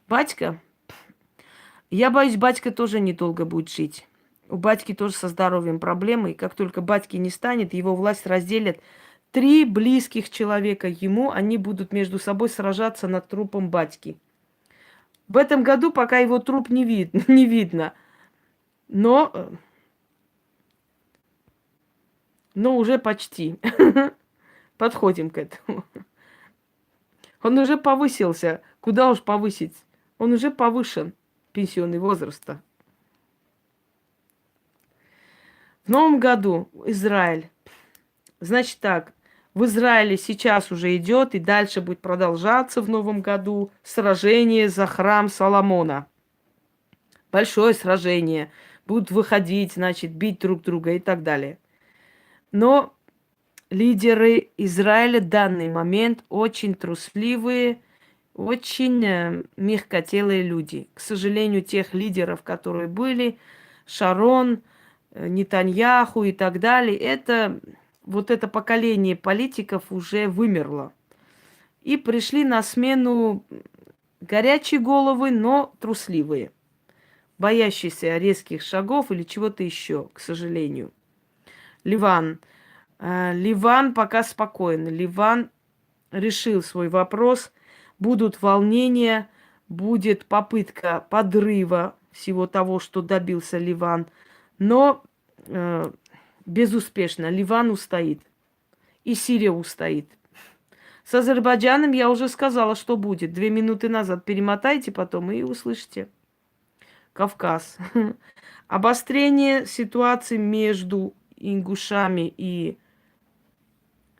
Батька? Я боюсь, батька тоже недолго будет жить. У батьки тоже со здоровьем проблемы. И как только батьки не станет, его власть разделят 3 близких человека ему. Они будут между собой сражаться над трупом батьки. В этом году пока его труп не видно. Но уже почти. Подходим к этому. Он уже повысился. Куда уж повысить? Он уже повышен, пенсионный возраст. В новом году Израиль. Значит так, в Израиле сейчас уже идет и дальше будет продолжаться в новом году сражение за храм Соломона. Большое сражение. Будут выходить, значит, бить друг друга и так далее. Но лидеры Израиля в данный момент очень трусливые, очень мягкотелые люди. К сожалению, тех лидеров, которые были, Шарон, Нетаньяху и так далее, вот это поколение политиков уже вымерло. И пришли на смену горячие головы, но трусливые, боящиеся резких шагов или чего-то еще, к сожалению. Ливан. Ливан пока спокойно. Ливан решил свой вопрос. Будут волнения, будет попытка подрыва всего того, что добился Ливан. Но Безуспешно. Ливан устоит. И Сирия устоит. С Азербайджаном я уже сказала, что будет. 2 минуты назад перемотайте потом и услышите. Кавказ. Обострение ситуации между ингушами и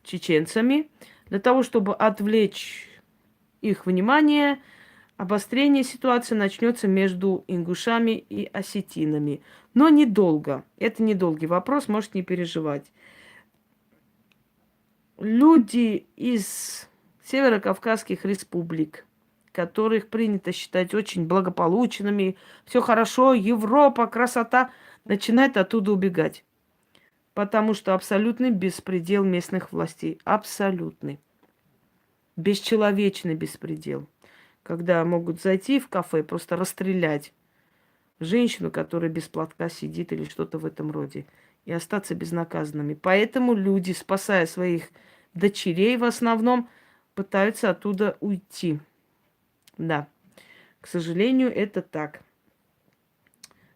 чеченцами для того, чтобы отвлечь их внимание. Обострение ситуации начнется между ингушами и осетинами. Но недолго. Это недолгий вопрос, можете не переживать. Люди из северокавказских республик, которых принято считать очень благополучными, все хорошо, Европа, красота, начинают оттуда убегать. Потому что абсолютный беспредел местных властей. Абсолютный. Бесчеловечный беспредел. Когда могут зайти в кафе, просто расстрелять женщину, которая без платка сидит или что-то в этом роде, и остаться безнаказанными. Поэтому люди, спасая своих дочерей в основном, пытаются оттуда уйти. Да, к сожалению, это так.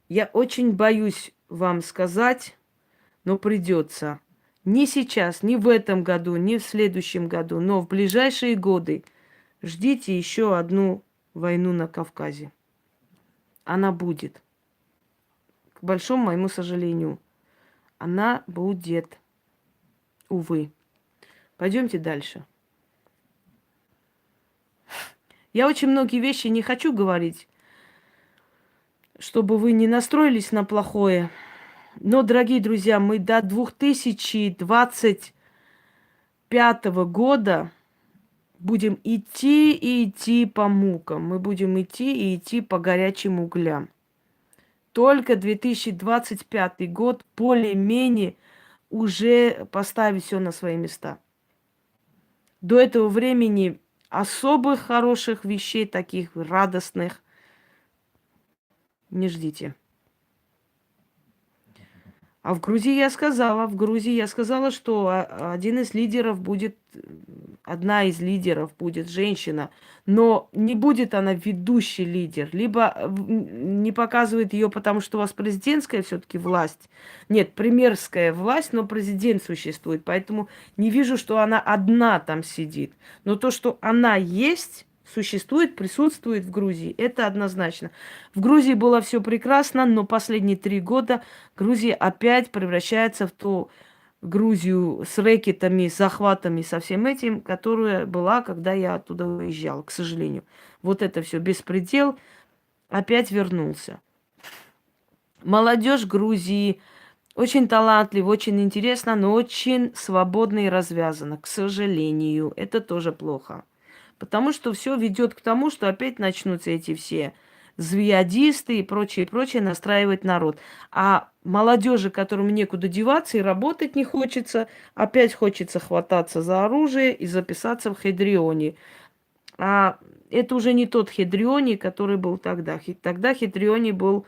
Я очень боюсь вам сказать, но придется. Не сейчас, не в этом году, не в следующем году, но в ближайшие годы ждите еще одну войну на Кавказе. Она будет. К большому моему сожалению, она будет. Увы. Пойдемте дальше. Я очень многие вещи не хочу говорить, чтобы вы не настроились на плохое. Но, дорогие друзья, мы до 2025 года будем идти и идти по мукам. Мы будем идти и идти по горячим углям. Только 2025 год более-менее уже поставит все на свои места. До этого времени особых хороших вещей, таких радостных, не ждите. А в Грузии я сказала, что один из лидеров будет, одна из лидеров будет женщина, но не будет она ведущий лидер, либо не показывает ее, потому что у вас президентская все-таки власть. Нет, премьерская власть, но президент существует, поэтому не вижу, что она одна там сидит. Но то, что она есть, существует, присутствует в Грузии. Это однозначно. В Грузии было все прекрасно, но последние 3 года Грузия опять превращается в ту Грузию с рэкетами, с захватами, со всем этим, которая была, когда я оттуда уезжала, к сожалению. Вот это все беспредел опять вернулся. Молодежь Грузии очень талантлива, очень интересна, но очень свободна и развязана, к сожалению. Это тоже плохо. Потому что все ведет к тому, что опять начнутся эти все звиадисты и прочее настраивать народ. А молодежи, которым некуда деваться и работать не хочется, опять хочется хвататься за оружие и записаться в Хедрионе. А это уже не тот Хедриони, который был тогда. Тогда Хедриони был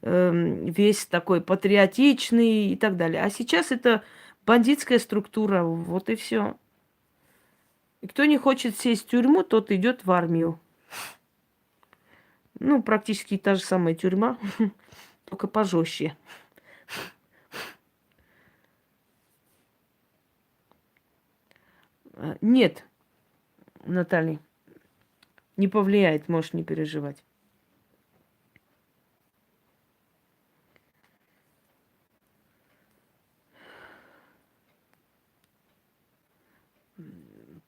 весь такой патриотичный и так далее. А сейчас это бандитская структура, вот и все. И кто не хочет сесть в тюрьму, тот идет в армию. Ну, практически та же самая тюрьма, только пожестче. Нет, Наталья, не повлияет, можешь не переживать.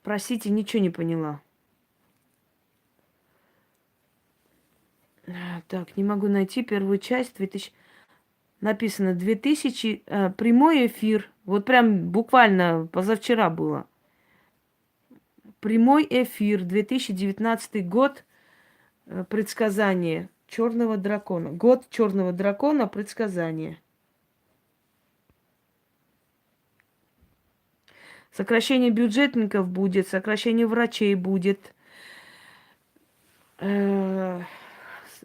Простите, ничего не поняла. Так, не могу найти первую часть. 2000... Написано 2000... прямой эфир. Вот прям буквально позавчера было. Прямой эфир. 2019 год. Предсказание черного дракона. Год черного дракона. Предсказание. Сокращение бюджетников будет, сокращение врачей будет. Я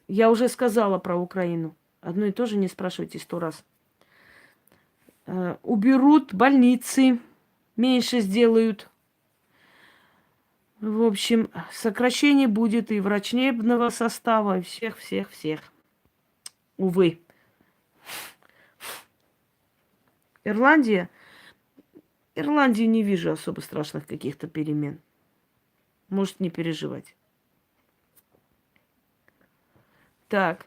уже сказала про Украину. Одно и то же не спрашивайте 100 раз. Уберут больницы, меньше сделают. В общем, сокращение будет и врачебного состава, и всех. Увы. Ирландия? Ирландии не вижу особо страшных каких-то перемен. Может не переживать. Так.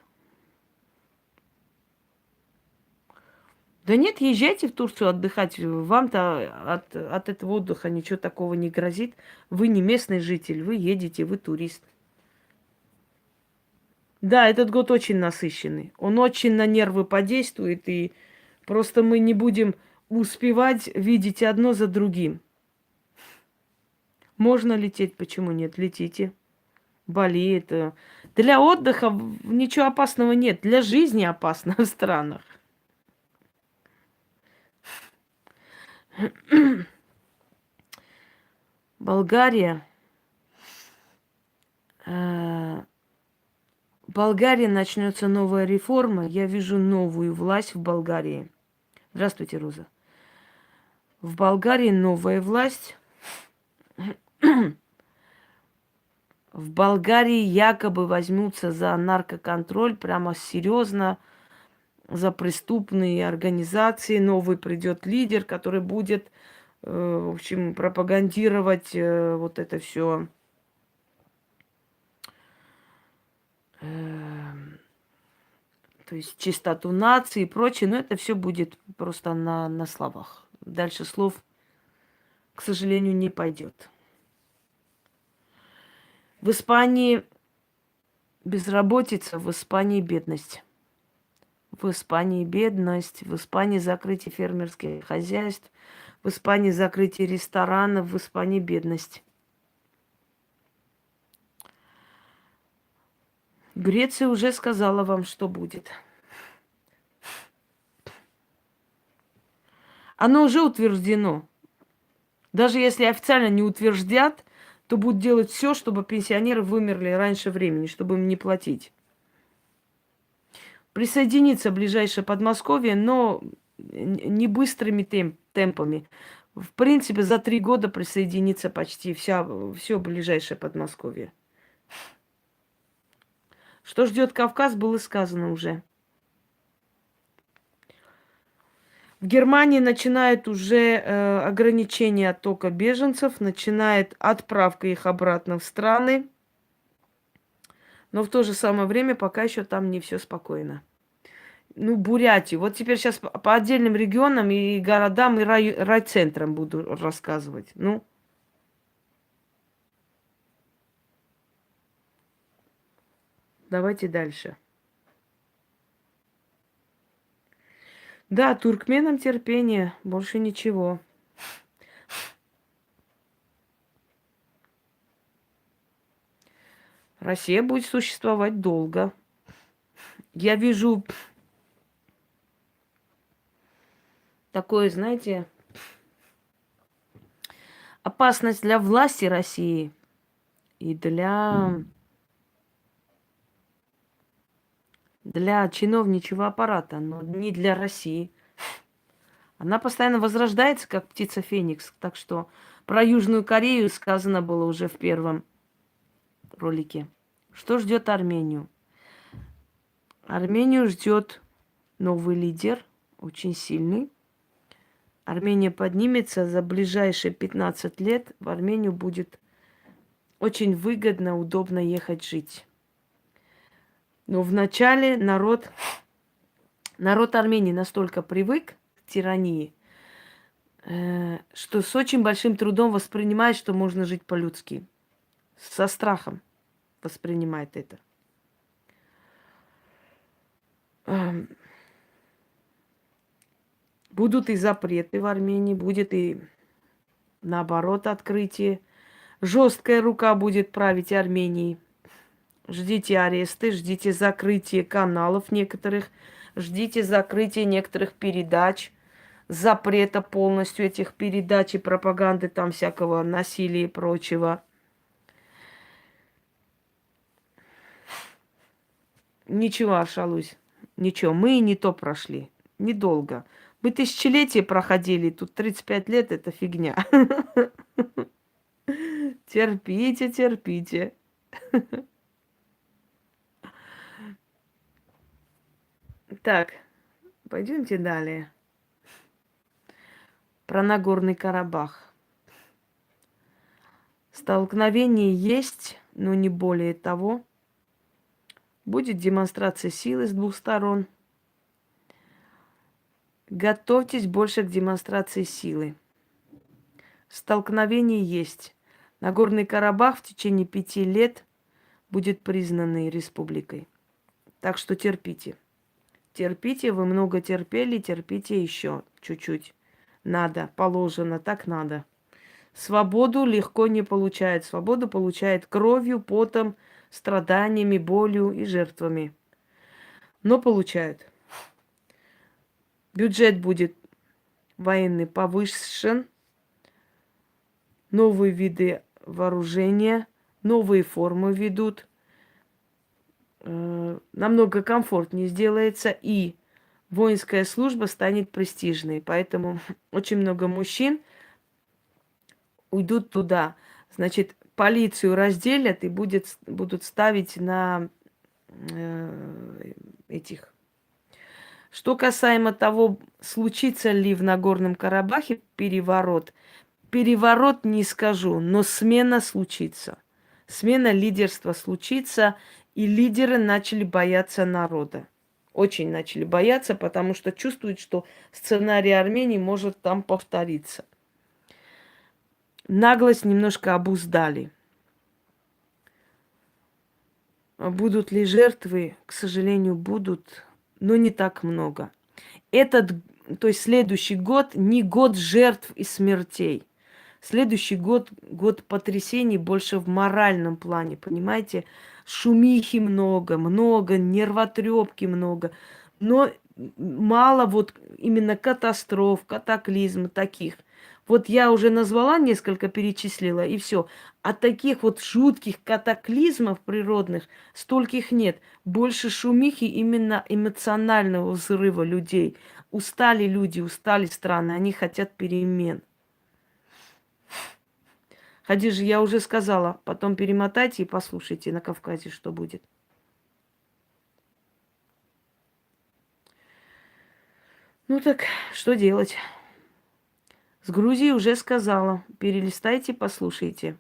Да нет, езжайте в Турцию отдыхать. Вам-то от этого отдыха ничего такого не грозит. Вы не местный житель, вы едете, вы турист. Да, этот год очень насыщенный. Он очень на нервы подействует, и просто мы не будем успевать видеть одно за другим. Можно лететь, почему нет? Летите. Бали это... Для отдыха ничего опасного нет. Для жизни опасно в странах. Болгария. В Болгарии начнется новая реформа. Я вижу новую власть в Болгарии. Здравствуйте, Роза. В Болгарии новая власть. В Болгарии якобы возьмутся за наркоконтроль, прямо серьезно, за преступные организации. Новый придет лидер, который будет, в общем, пропагандировать вот это все. То есть чистоту нации и прочее, но это все будет просто на словах. Дальше слов, к сожалению, не пойдет. В Испании безработица, в Испании бедность. В Испании бедность, в Испании закрытие фермерских хозяйств, в Испании закрытие ресторанов, в Испании бедность. Греция уже сказала вам, что будет. Оно уже утверждено. Даже если официально не утверждят, то будут делать все, чтобы пенсионеры вымерли раньше времени, чтобы им не платить. Присоединиться ближайшее Подмосковье, но не быстрыми темпами. В принципе, за 3 года присоединится почти все ближайшее Подмосковье. Что ждет Кавказ, было сказано уже. В Германии начинает уже ограничение оттока беженцев, начинает отправка их обратно в страны. Но в то же самое время пока еще там не все спокойно. Ну, Бурятию. Вот теперь сейчас по отдельным регионам и городам, и райцентрам буду рассказывать. Ну, давайте дальше. Да, туркменам терпение, больше ничего. Россия будет существовать долго. Я вижу такое, знаете, опасность для власти России и для чиновничьего аппарата, но не для России. Она постоянно возрождается, как птица Феникс. Так что про Южную Корею сказано было уже в первом ролике. Что ждет Армению? Армению ждет новый лидер, очень сильный. Армения поднимется за ближайшие 15 лет. В Армению будет очень выгодно, удобно ехать жить. Но вначале народ Армении настолько привык к тирании, что с очень большим трудом воспринимает, что можно жить по-людски. Со страхом воспринимает это. Будут и запреты в Армении, будет и наоборот открытие. Жесткая рука будет править Арменией. Ждите аресты, ждите закрытие каналов некоторых, ждите закрытия некоторых передач, запрета полностью этих передач и пропаганды, там всякого насилия и прочего. Ничего, Аршалусь, ничего, мы и не то прошли, недолго. Мы тысячелетия проходили, тут 35 лет это фигня. Терпите, терпите. Так, пойдемте далее. Про Нагорный Карабах. Столкновение есть, но не более того. Будет демонстрация силы с двух сторон. Готовьтесь больше к демонстрации силы. Столкновение есть. Нагорный Карабах в течение 5 лет будет признанной республикой. Так что терпите. Терпите, вы много терпели, терпите еще чуть-чуть. Надо, положено, так надо. Свободу легко не получает. Свободу получает кровью, потом, страданиями, болью и жертвами. Но получает. Бюджет будет военный повышен. Новые виды вооружения, новые формы ведут. Намного комфортнее сделается, и воинская служба станет престижной. Поэтому очень много мужчин уйдут туда. Значит, полицию разделят и будут ставить на этих. Что касаемо того, случится ли в Нагорном Карабахе переворот. Переворот не скажу, но смена случится. Смена лидерства случится, и лидеры начали бояться народа. Очень начали бояться, потому что чувствуют, что сценарий Армении может там повториться. Наглость немножко обуздали. Будут ли жертвы? К сожалению, будут, но не так много. То есть следующий год не год жертв и смертей. Следующий год – год потрясений больше в моральном плане, понимаете? Шумихи много, нервотрепки много, но мало вот именно катастроф, катаклизм таких. Вот я уже назвала несколько, перечислила, и все. А таких вот жутких катаклизмов природных стольких нет. Больше шумихи именно эмоционального взрыва людей. Устали люди, устали страны, они хотят перемен. Хадижа, я уже сказала, потом перемотайте и послушайте на Кавказе, что будет. Ну так, что делать? С Грузией уже сказала. Перелистайте, послушайте.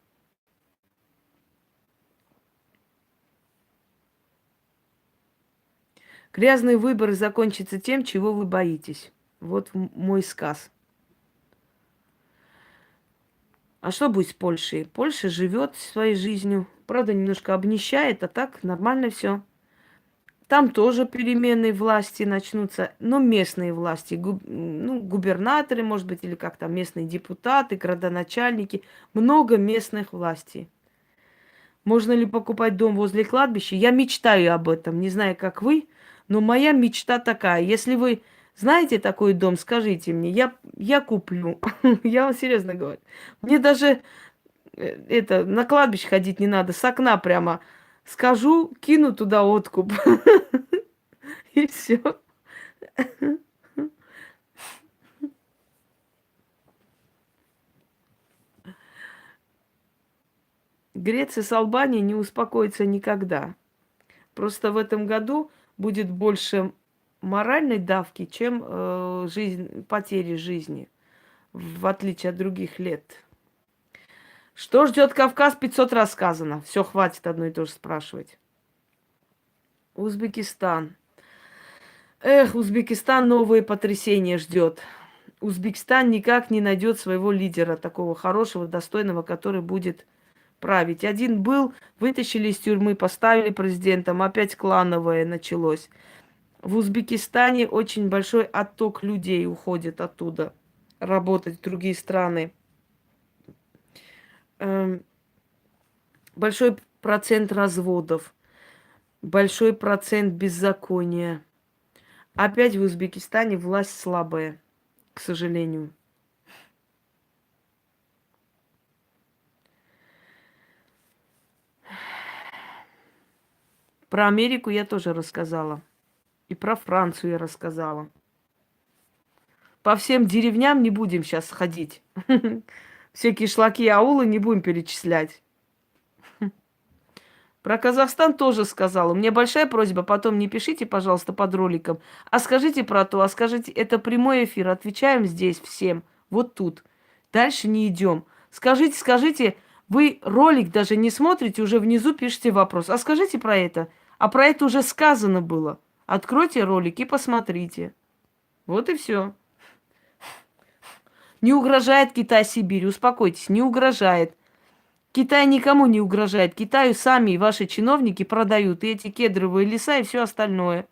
Грязные выборы закончатся тем, чего вы боитесь. Вот мой сказ. А что будет с Польшей? Польша живет своей жизнью. Правда, немножко обнищает, а так нормально все. Там тоже перемены власти начнутся, но местные власти, губернаторы, может быть, или как там, местные депутаты, градоначальники, много местных властей. Можно ли покупать дом возле кладбища? Я мечтаю об этом, не знаю, как вы, но моя мечта такая. Если вы знаете такой дом, скажите мне, я куплю. Я вам серьезно говорю. Мне даже на кладбище ходить не надо, с окна прямо скажу, кину туда откуп. И все. Греция с Албанией не успокоится никогда. Просто в этом году будет больше моральной давки, чем потери жизни, в отличие от других лет. Что ждет Кавказ, 500 раз сказано. Все, хватит одно и то же спрашивать. Узбекистан. Эх, Узбекистан новые потрясения ждет. Узбекистан никак не найдет своего лидера, такого хорошего, достойного, который будет править. Один был, вытащили из тюрьмы, поставили президентом, опять клановое началось. В Узбекистане очень большой отток людей уходит оттуда работать в другие страны. Большой процент разводов, большой процент беззакония. Опять в Узбекистане власть слабая, к сожалению. Про Америку я тоже рассказала. И про Францию я рассказала. По всем деревням не будем сейчас ходить. Все кишлаки и аулы не будем перечислять. Про Казахстан тоже сказала. У меня большая просьба, потом не пишите, пожалуйста, под роликом, а скажите про то, а скажите, это прямой эфир, отвечаем здесь всем. Вот тут. Дальше не идем. Скажите, вы ролик даже не смотрите, уже внизу пишите вопрос. А скажите про это. А про это уже сказано было. Откройте ролик и посмотрите. Вот и все. Не угрожает Китай Сибири, успокойтесь, не угрожает. Китай никому не угрожает. Китаю сами ваши чиновники продают и эти кедровые леса, и все остальное.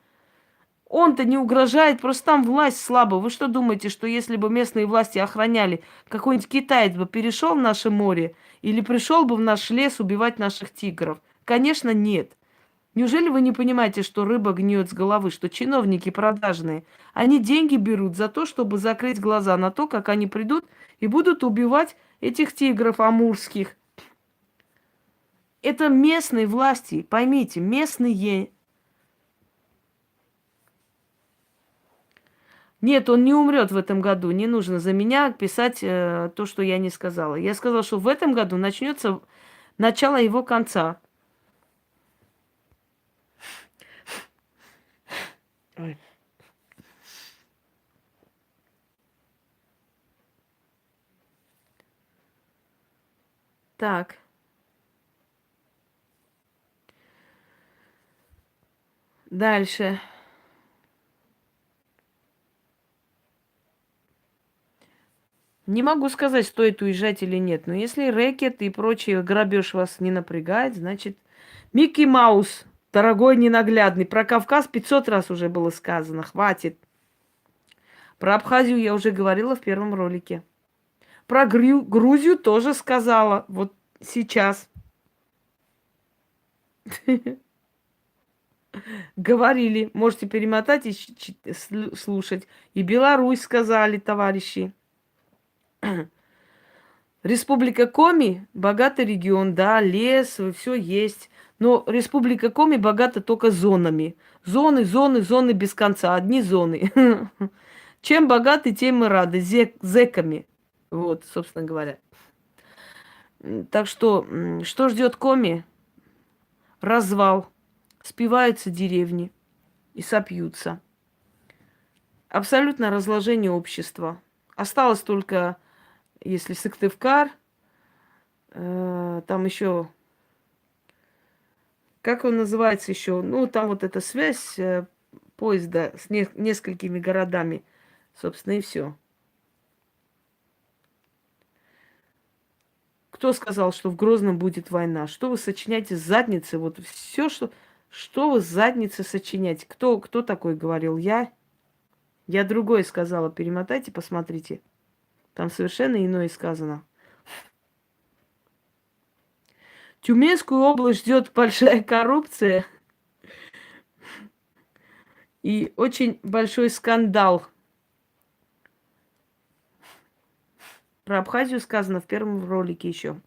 Он-то не угрожает, просто там власть слабая. Вы что думаете, что если бы местные власти охраняли, какой-нибудь китаец бы перешел в наше море или пришел бы в наш лес убивать наших тигров? Конечно, нет. Неужели вы не понимаете, что рыба гниет с головы, что чиновники продажные, они деньги берут за то, чтобы закрыть глаза на то, как они придут и будут убивать этих тигров амурских. Это местные власти, поймите, местные. Нет, он не умрет в этом году. Не нужно за меня писать то, что я не сказала. Я сказала, что в этом году начнется начало его конца. Ой. Так. Дальше. Не могу сказать, стоит уезжать или нет. Но если рэкет и прочий грабеж вас не напрягает, значит... Микки Маус, дорогой ненаглядный. Про Кавказ 500 раз уже было сказано. Хватит. Про Абхазию я уже говорила в первом ролике. Про Грузию тоже сказала. Вот сейчас. Говорили. Можете перемотать и слушать. И Беларусь сказали, товарищи. Республика Коми – богатый регион, да, лес, все есть. Но Республика Коми богата только зонами. Зоны без конца, одни зоны. Чем богаты, тем мы рады, зэками. Вот, собственно говоря. Так что ждет Коми? Развал. Спиваются деревни и сопьются. Абсолютно разложение общества. Осталось только, если Сыктывкар, там еще, как он называется еще, ну, там вот эта связь поезда с несколькими городами, собственно, и все. Кто сказал, что в Грозном будет война? Что вы сочиняете с задницы? Вот все, что вы с задницы сочиняете? Кто такой говорил? Я другое сказала. Перемотайте, посмотрите. Там совершенно иное сказано. Тюменскую область ждет большая коррупция и очень большой скандал. Про Абхазию сказано в первом ролике еще.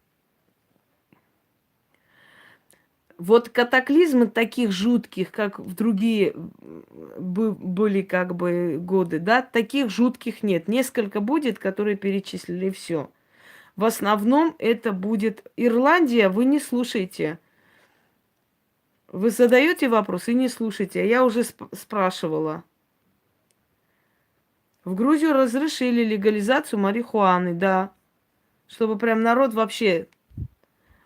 Вот катаклизмы таких жутких, как в другие были как бы годы, да, таких жутких нет. Несколько будет, которые перечислили, все. В основном это будет Ирландия, вы не слушаете. Вы задаете вопрос и не слушаете. А я уже спрашивала. В Грузию разрешили легализацию марихуаны, да. Чтобы прям народ вообще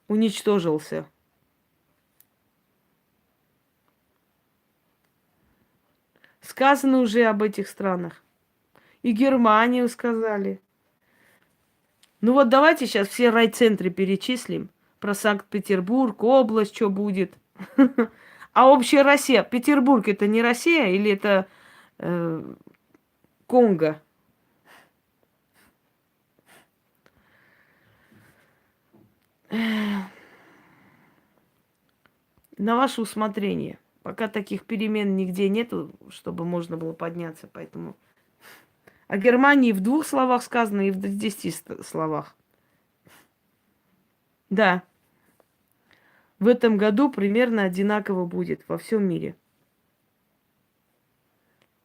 уничтожился. Сказано уже об этих странах. И Германию сказали. Ну вот давайте сейчас все райцентры перечислим. Про Санкт-Петербург, область, что будет. А общая Россия. Петербург это не Россия или это Конго? На ваше усмотрение. Пока таких перемен нигде нету, чтобы можно было подняться. Поэтому о Германии в 2 словах сказано и в 10 словах. Да. В этом году примерно одинаково будет во всем мире.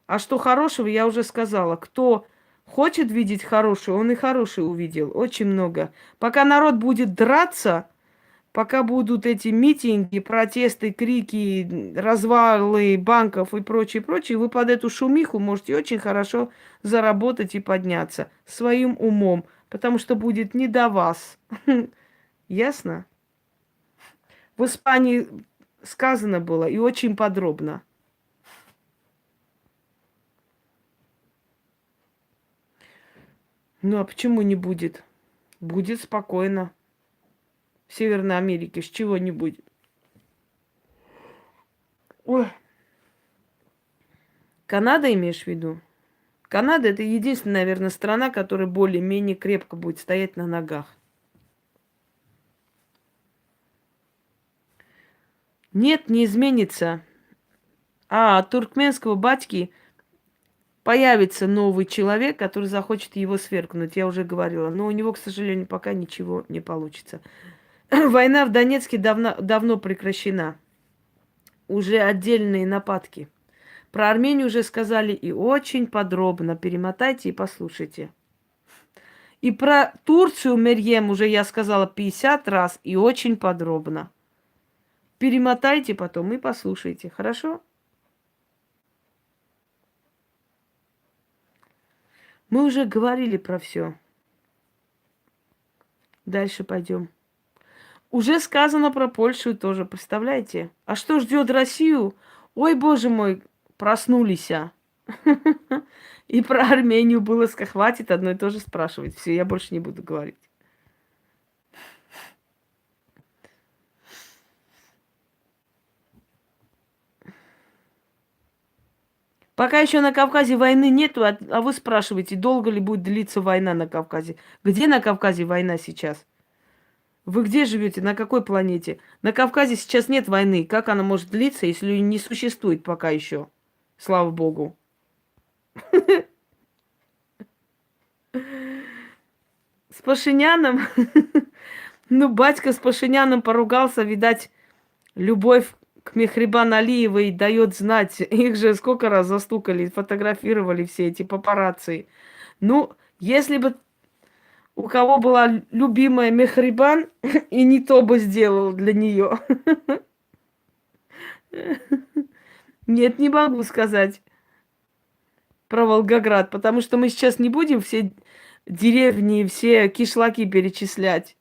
А что хорошего, я уже сказала. Кто хочет видеть хорошее, он и хорошее увидел. Очень много. Пока народ будет драться, Пока будут эти митинги, протесты, крики, развалы банков и прочее, прочее, вы под эту шумиху можете очень хорошо заработать и подняться своим умом, потому что будет не до вас. Ясно? В Испании сказано было и очень подробно. Ну а почему не будет? Будет спокойно. В Северной Америке с чего не будет. Ой. Канада имеешь в виду? Канада это единственная, наверное, страна, которая более-менее крепко будет стоять на ногах. Нет, не изменится. А от туркменского батьки появится новый человек, который захочет его свергнуть. Я уже говорила. Но у него, к сожалению, пока ничего не получится. Война в Донецке давно прекращена. Уже отдельные нападки. Про Армению уже сказали и очень подробно. Перемотайте и послушайте. И про Турцию, Мерьем, уже я сказала 50 раз и очень подробно. Перемотайте потом и послушайте. Хорошо? Мы уже говорили про все. Дальше пойдем. Уже сказано про Польшу тоже, представляете? А что ждет Россию? Ой, боже мой, проснулись. И про Армению было хватит одно и то же спрашивать. Все, я больше не буду говорить. Пока еще на Кавказе войны нету, а вы спрашиваете, долго ли будет длиться война на Кавказе? Где на Кавказе война сейчас? Вы где живете? На какой планете? На Кавказе сейчас нет войны. Как она может длиться, если не существует пока еще? Слава богу. С Пашиняном? Ну, батька с Пашиняном поругался, видать, любовь к Мехрибан Алиевой дает знать. Их же сколько раз застукали, фотографировали все эти папарацци. Ну, если бы у кого была любимая Мехрибан, и не то бы сделал для нее. Нет, не могу сказать про Волгоград, потому что мы сейчас не будем все деревни, все кишлаки перечислять.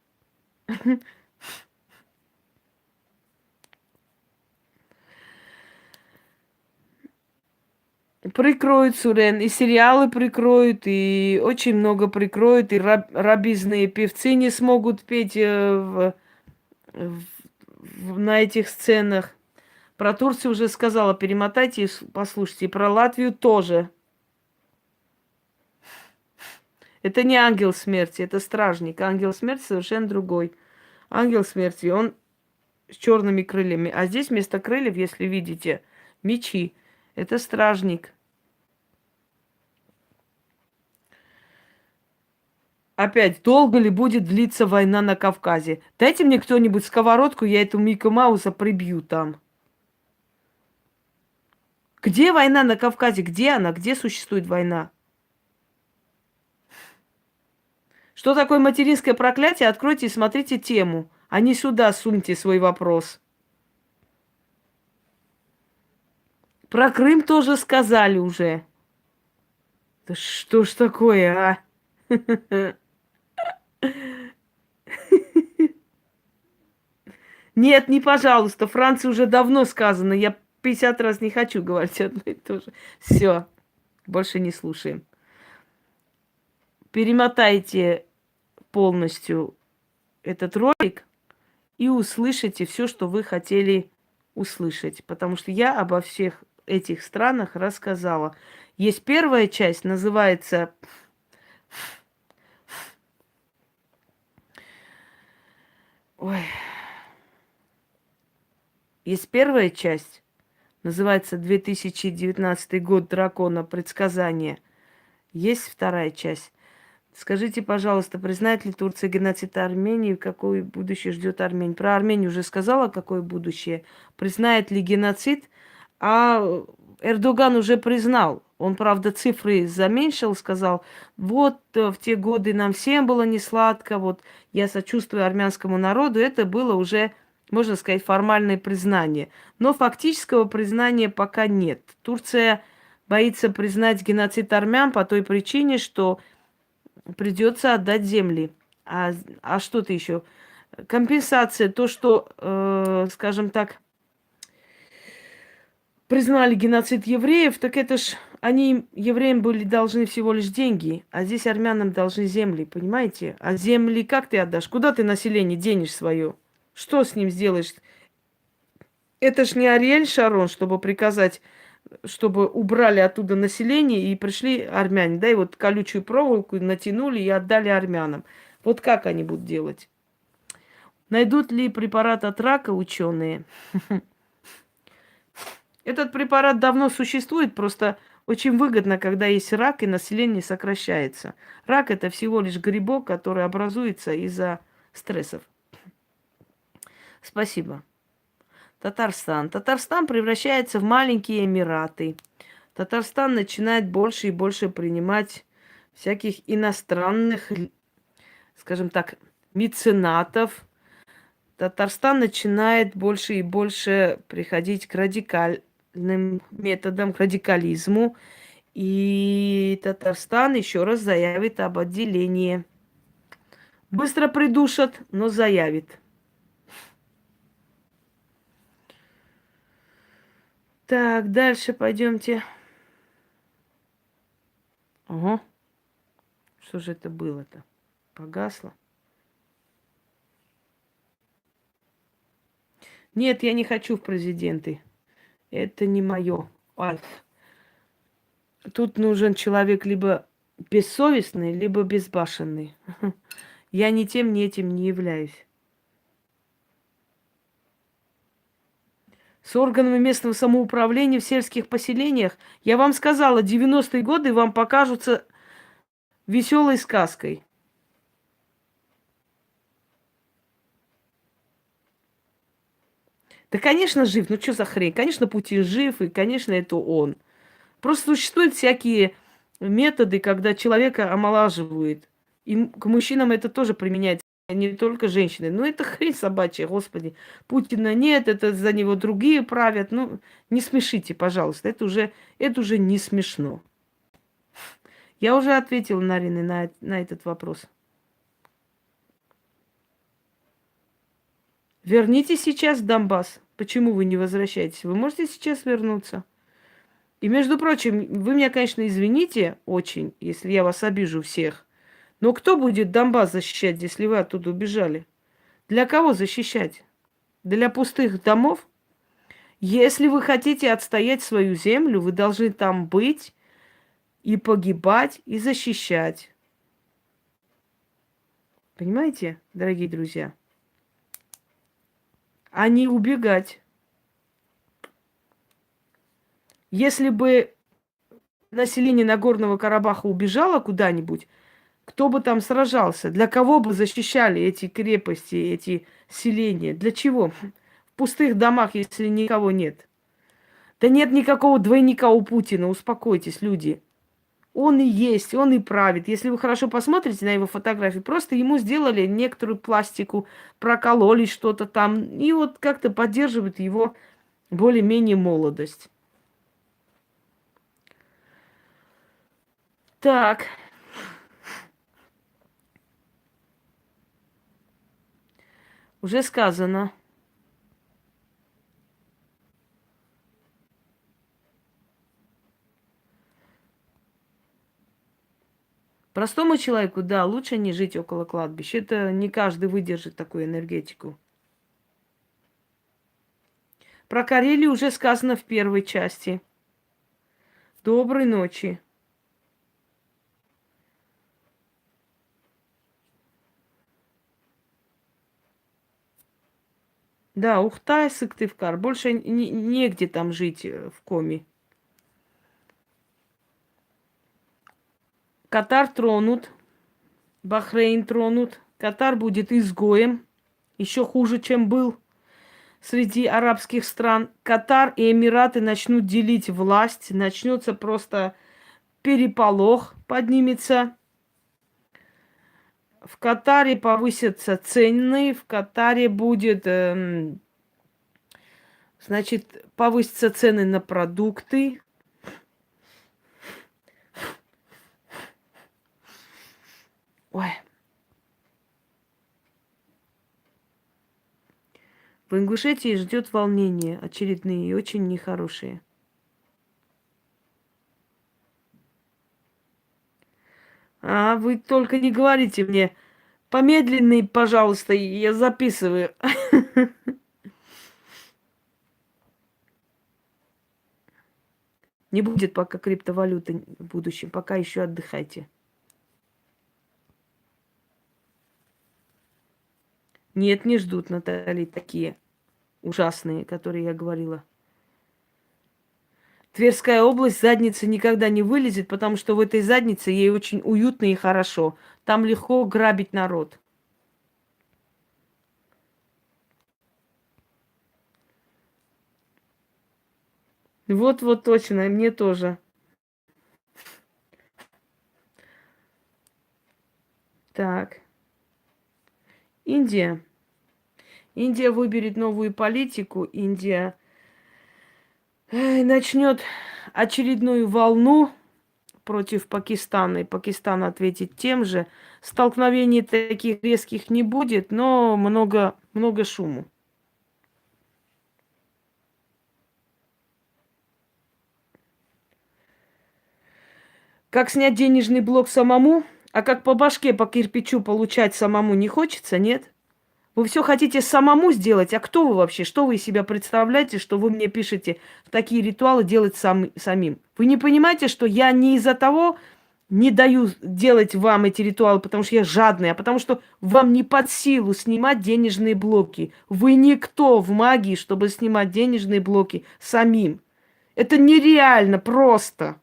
Прикроют, Сурен, и сериалы прикроют, и очень много прикроют, и рабизные певцы не смогут петь на этих сценах. Про Турцию уже сказала, перемотайте и послушайте. И про Латвию тоже. Это не ангел смерти, это стражник. Ангел смерти совершенно другой. Ангел смерти, он с черными крыльями. А здесь вместо крыльев, если видите, мечи. Это стражник. Опять, долго ли будет длиться война на Кавказе? Дайте мне кто-нибудь сковородку, я эту Микки Мауса прибью там. Где война на Кавказе? Где она? Где существует война? Что такое материнское проклятие? Откройте и смотрите тему. А не сюда суньте свой вопрос. Про Крым тоже сказали уже. Да что ж такое, а? Нет, не пожалуйста. Франции уже давно сказано. Я 50 раз не хочу говорить одно и то же. Все, больше не слушаем. Перемотайте полностью этот ролик и услышите все, что вы хотели услышать. Потому что я обо всех этих странах рассказала. Есть первая часть, называется... Ой. Есть первая часть, называется 2019 год дракона, предсказание. Есть вторая часть. Скажите, пожалуйста, признает ли Турция геноцид Армении, какое будущее ждет Армению? Про Армению уже сказала, какое будущее. Признает ли геноцид, а Эрдоган уже признал. Он, правда, цифры заменьшил, сказал, вот в те годы нам всем было не сладко, вот я сочувствую армянскому народу. Это было уже, можно сказать, формальное признание. Но фактического признания пока нет. Турция боится признать геноцид армян по той причине, что придется отдать земли. А что-то еще? Компенсация, то, что, скажем так, признали геноцид евреев, так это ж они евреям были должны всего лишь деньги, а здесь армянам должны земли, понимаете? А земли как ты отдашь? Куда ты население денешь свое? Что с ним сделаешь? Это ж не Ариэль Шарон, чтобы приказать, чтобы убрали оттуда население и пришли армяне, да, и вот колючую проволоку натянули и отдали армянам. Вот как они будут делать? Найдут ли препарат от рака ученые? Этот препарат давно существует, просто очень выгодно, когда есть рак и население сокращается. Рак – это всего лишь грибок, который образуется из-за стрессов. Спасибо. Татарстан. Татарстан превращается в маленькие Эмираты. Татарстан начинает больше и больше принимать всяких иностранных, скажем так, меценатов. Татарстан начинает больше и больше приходить к методам, к радикализму. И Татарстан еще раз заявит об отделении. Быстро придушат, но заявит. Так, дальше пойдемте. Ого. Что же это было-то? Погасло. Нет, я не хочу в президенты. Это не мое. Альф. Тут нужен человек либо бессовестный, либо безбашенный. Я ни тем, ни этим не являюсь. С органами местного самоуправления в сельских поселениях, я вам сказала, 90-е годы вам покажутся веселой сказкой. Да, конечно, жив. Ну, что за хрень? Конечно, Путин жив, и, конечно, это он. Просто существуют всякие методы, когда человека омолаживают. И к мужчинам это тоже применяется, не только женщины. Ну, это хрень собачья, господи. Путина нет, это за него другие правят. Ну, не смешите, пожалуйста. Это уже не смешно. Я уже ответила, Нарины, на этот вопрос. Вернитесь сейчас в Донбасс. Почему вы не возвращаетесь? Вы можете сейчас вернуться. И, между прочим, вы меня, конечно, извините очень, если я вас обижу всех. Но кто будет Донбасс защищать, если вы оттуда убежали? Для кого защищать? Для пустых домов? Если вы хотите отстоять свою землю, вы должны там быть и погибать, и защищать. Понимаете, дорогие друзья? А не убегать. Если бы население Нагорного Карабаха убежало куда-нибудь, кто бы там сражался? Для кого бы защищали эти крепости, эти селения? Для чего? В пустых домах, если никого нет. Да нет никакого двойника у Путина, успокойтесь, люди. Он и есть, он и правит. Если вы хорошо посмотрите на его фотографии, просто ему сделали некоторую пластику, прокололи что-то там, и вот как-то поддерживают его более-менее молодость. Так. Уже сказано. Простому человеку, да, лучше не жить около кладбища. Это не каждый выдержит такую энергетику. Про Карелию уже сказано в первой части. Доброй ночи. Да, Ухта и Сыктывкар. Больше негде там жить в Коми. Катар тронут. Бахрейн тронут. Катар будет изгоем. Еще хуже, чем был. среди арабских стран. Катар и Эмираты начнут делить власть, начнется просто переполох, поднимется. В Катаре повысятся цены, в Катаре будет, значит, повысятся цены на продукты. Ой. В Ингушетии ждет волнение очередные и очень нехорошие. А вы только не говорите мне, помедленней, пожалуйста, я записываю. Не будет пока криптовалюты в будущем, пока еще отдыхайте. Нет, не ждут, Натальи, такие ужасные, которые я говорила. Тверская область, задница никогда не вылезет, потому что в этой заднице ей очень уютно и хорошо. Там легко грабить народ. Вот точно, и мне тоже. Так. Индия. Индия выберет новую политику. Индия начнет очередную волну против Пакистана. И Пакистан ответит тем же. Столкновений таких резких не будет, но много шуму. Как снять денежный блок самому? А как по башке, по кирпичу получать самому не хочется, нет? Вы все хотите самому сделать, а кто вы вообще? Что вы из себя представляете, что вы мне пишете такие ритуалы делать самим? Вы не понимаете, что я не из-за того не даю делать вам эти ритуалы, потому что я жадный, а потому что вам не под силу снимать денежные блоки. Вы никто в магии, чтобы снимать денежные блоки самим. Это нереально просто.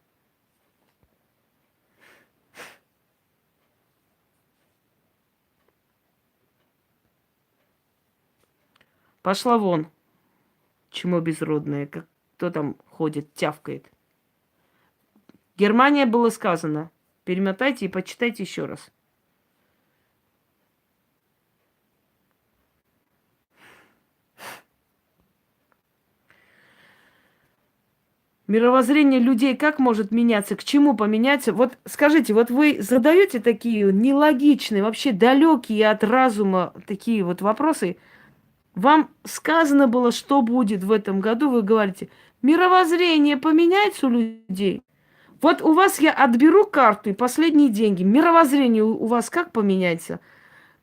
Пошла вон, чмо безродное, как кто там ходит, тявкает. Германия было сказано. Перемотайте и почитайте еще раз. Мировоззрение людей как может меняться? К чему поменяться? Вот скажите, вот вы задаете такие нелогичные, вообще далекие от разума такие вот вопросы. Вам сказано было, что будет в этом году, вы говорите, мировоззрение поменяется у людей. Вот у вас я отберу карту и последние деньги. Мировоззрение у вас как поменяется?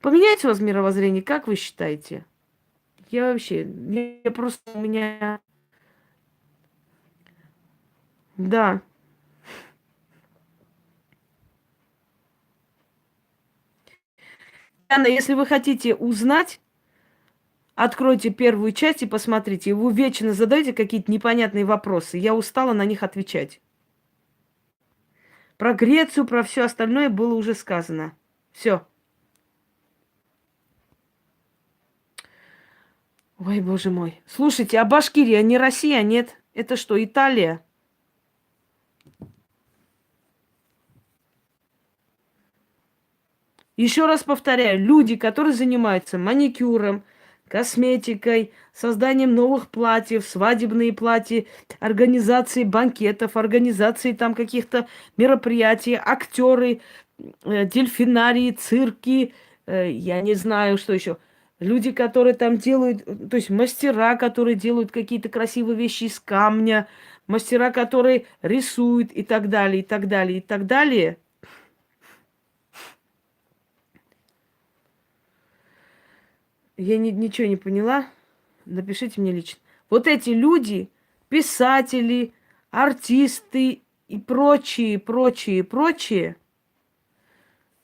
Поменяется у вас мировоззрение, как вы считаете? Я вообще, я просто у меня... Да. Анна, если вы хотите узнать, откройте первую часть и посмотрите. Вы вечно задаете какие-то непонятные вопросы. Я устала на них отвечать. Про Грецию, про все остальное было уже сказано. Все. Ой, боже мой. Слушайте, а Башкирия не Россия, нет? Это что, Италия? Еще раз повторяю, люди, которые занимаются маникюром, косметикой, созданием новых платьев, свадебные платья, организацией банкетов, организацией там каких-то мероприятий, актеры, дельфинарии, цирки, я не знаю, что еще. Люди, которые там делают, то есть мастера, которые делают какие-то красивые вещи из камня, мастера, которые рисуют и так далее, и так далее, и так далее. Я ничего не поняла. Напишите мне лично. Вот эти люди, писатели, артисты и прочие,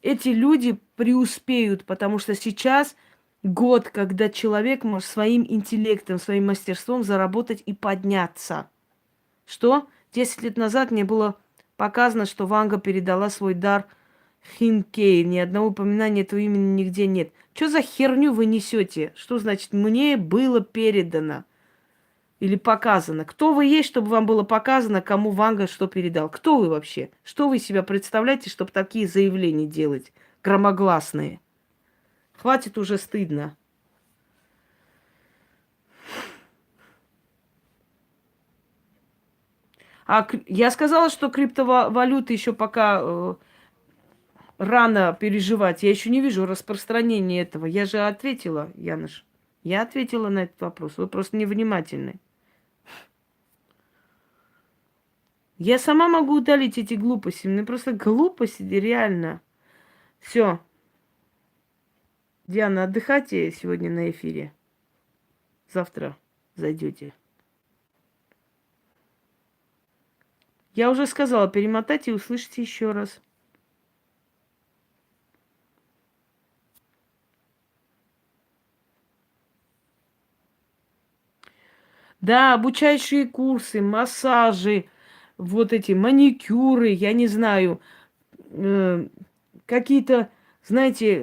эти люди преуспеют, потому что сейчас год, когда человек может своим интеллектом, своим мастерством заработать и подняться. Что? 10 лет назад мне было показано, что Ванга передала свой дар Хинкей, ни одного упоминания этого имени нигде нет. Что за херню вы несете? Что значит мне было передано или показано? Кто вы есть, чтобы вам было показано, кому Ванга что передал? Кто вы вообще? Что вы себя представляете, чтобы такие заявления делать? Громогласные. Хватит уже, стыдно. Я сказала, что криптовалюты еще пока рано переживать. Я еще не вижу распространения этого. Я же ответила, Яныш. Я ответила на этот вопрос. Вы просто невнимательны. Я сама могу удалить эти глупости. Мне просто глупости, реально. Все. Диана, отдыхайте сегодня на эфире. Завтра зайдете. Я уже сказала, перемотайте и услышите еще раз. Да, обучающие курсы, массажи, вот эти маникюры, я не знаю, какие-то, знаете,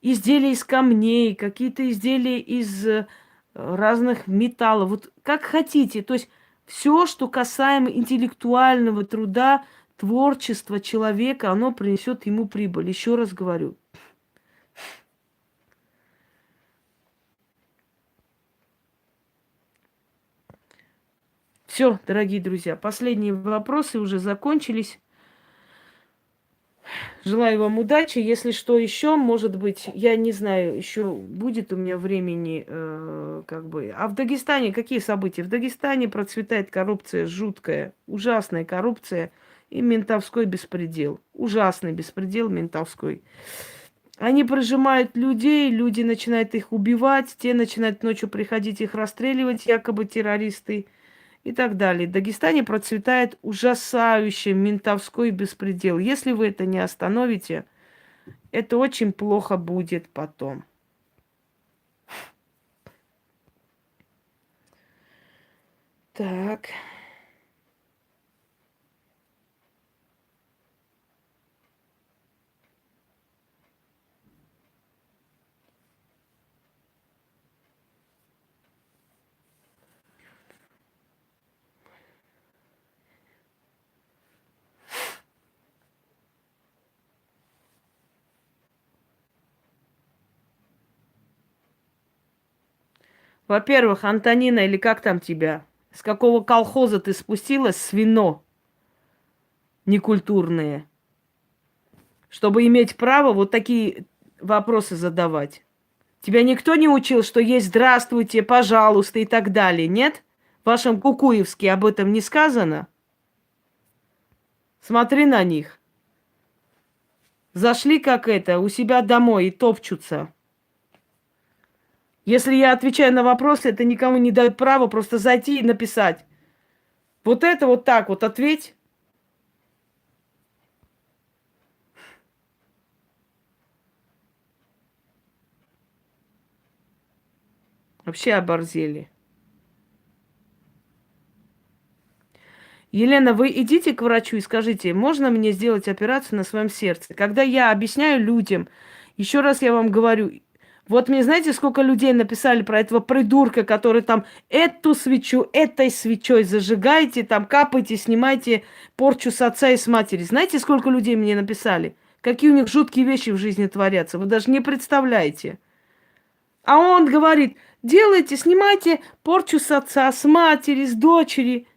изделия из камней, какие-то изделия из разных металлов. Вот как хотите. То есть все, что касаемо интеллектуального труда, творчества человека, оно принесет ему прибыль. Еще раз говорю. Все, дорогие друзья, последние вопросы уже закончились. Желаю вам удачи. Если что еще, может быть, я не знаю, еще будет у меня времени, как бы. А в Дагестане какие события? В Дагестане процветает коррупция жуткая, ужасная коррупция и ментовской беспредел. Ужасный беспредел ментовской. Они прижимают людей, люди начинают их убивать, те начинают ночью приходить их расстреливать, якобы террористы и так далее. В Дагестане процветает ужасающий ментовской беспредел. Если вы это не остановите, это очень плохо будет потом. Так. Во-первых, Антонина, или как там тебя? С какого колхоза ты спустилась, свино некультурные, чтобы иметь право вот такие вопросы задавать? Тебя никто не учил, что есть «здравствуйте», «пожалуйста» и так далее, нет? В вашем Кукуевске об этом не сказано? Смотри на них. Зашли как это, у себя домой и топчутся. Если я отвечаю на вопросы, это никому не дает права просто зайти и написать. Вот это вот так вот ответь. Вообще оборзели. Елена, вы идите к врачу и скажите, можно мне сделать операцию на своем сердце? Когда я объясняю людям, еще раз я вам говорю, вот мне знаете, сколько людей написали про этого придурка, который там эту свечу этой свечой зажигаете, там капаете, снимаете порчу с отца и с матери. Знаете, сколько людей мне написали? Какие у них жуткие вещи в жизни творятся? Вы даже не представляете. А он говорит, делайте, снимайте порчу с отца, с матери, с дочери.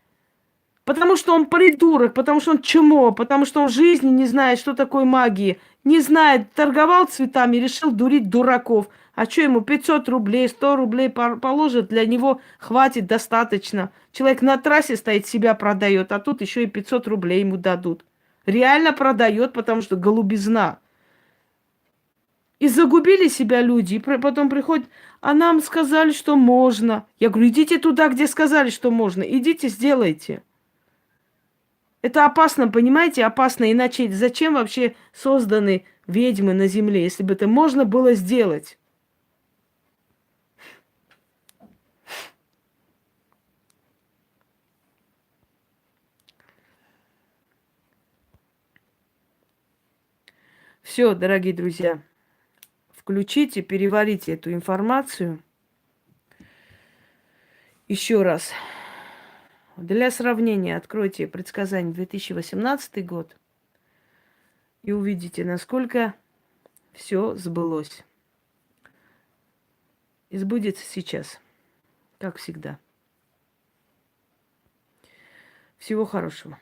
Потому что он придурок, потому что он чмо, потому что он в жизни не знает, что такое магия. Не знает, торговал цветами, решил дурить дураков. А что ему 500 рублей, 100 рублей положат, для него хватит достаточно. Человек на трассе стоит, себя продает, а тут еще и 500 рублей ему дадут. Реально продает, потому что голубизна. И загубили себя люди, и потом приходят, а нам сказали, что можно. Я говорю, идите туда, где сказали, что можно, идите, сделайте. Это опасно, понимаете, опасно. Иначе зачем вообще созданы ведьмы на земле, если бы это можно было сделать? Все, дорогие друзья, включите, переварите эту информацию. Еще раз. Для сравнения откройте предсказание 2018 год и увидите, насколько все сбылось. И сбудется сейчас, как всегда. Всего хорошего.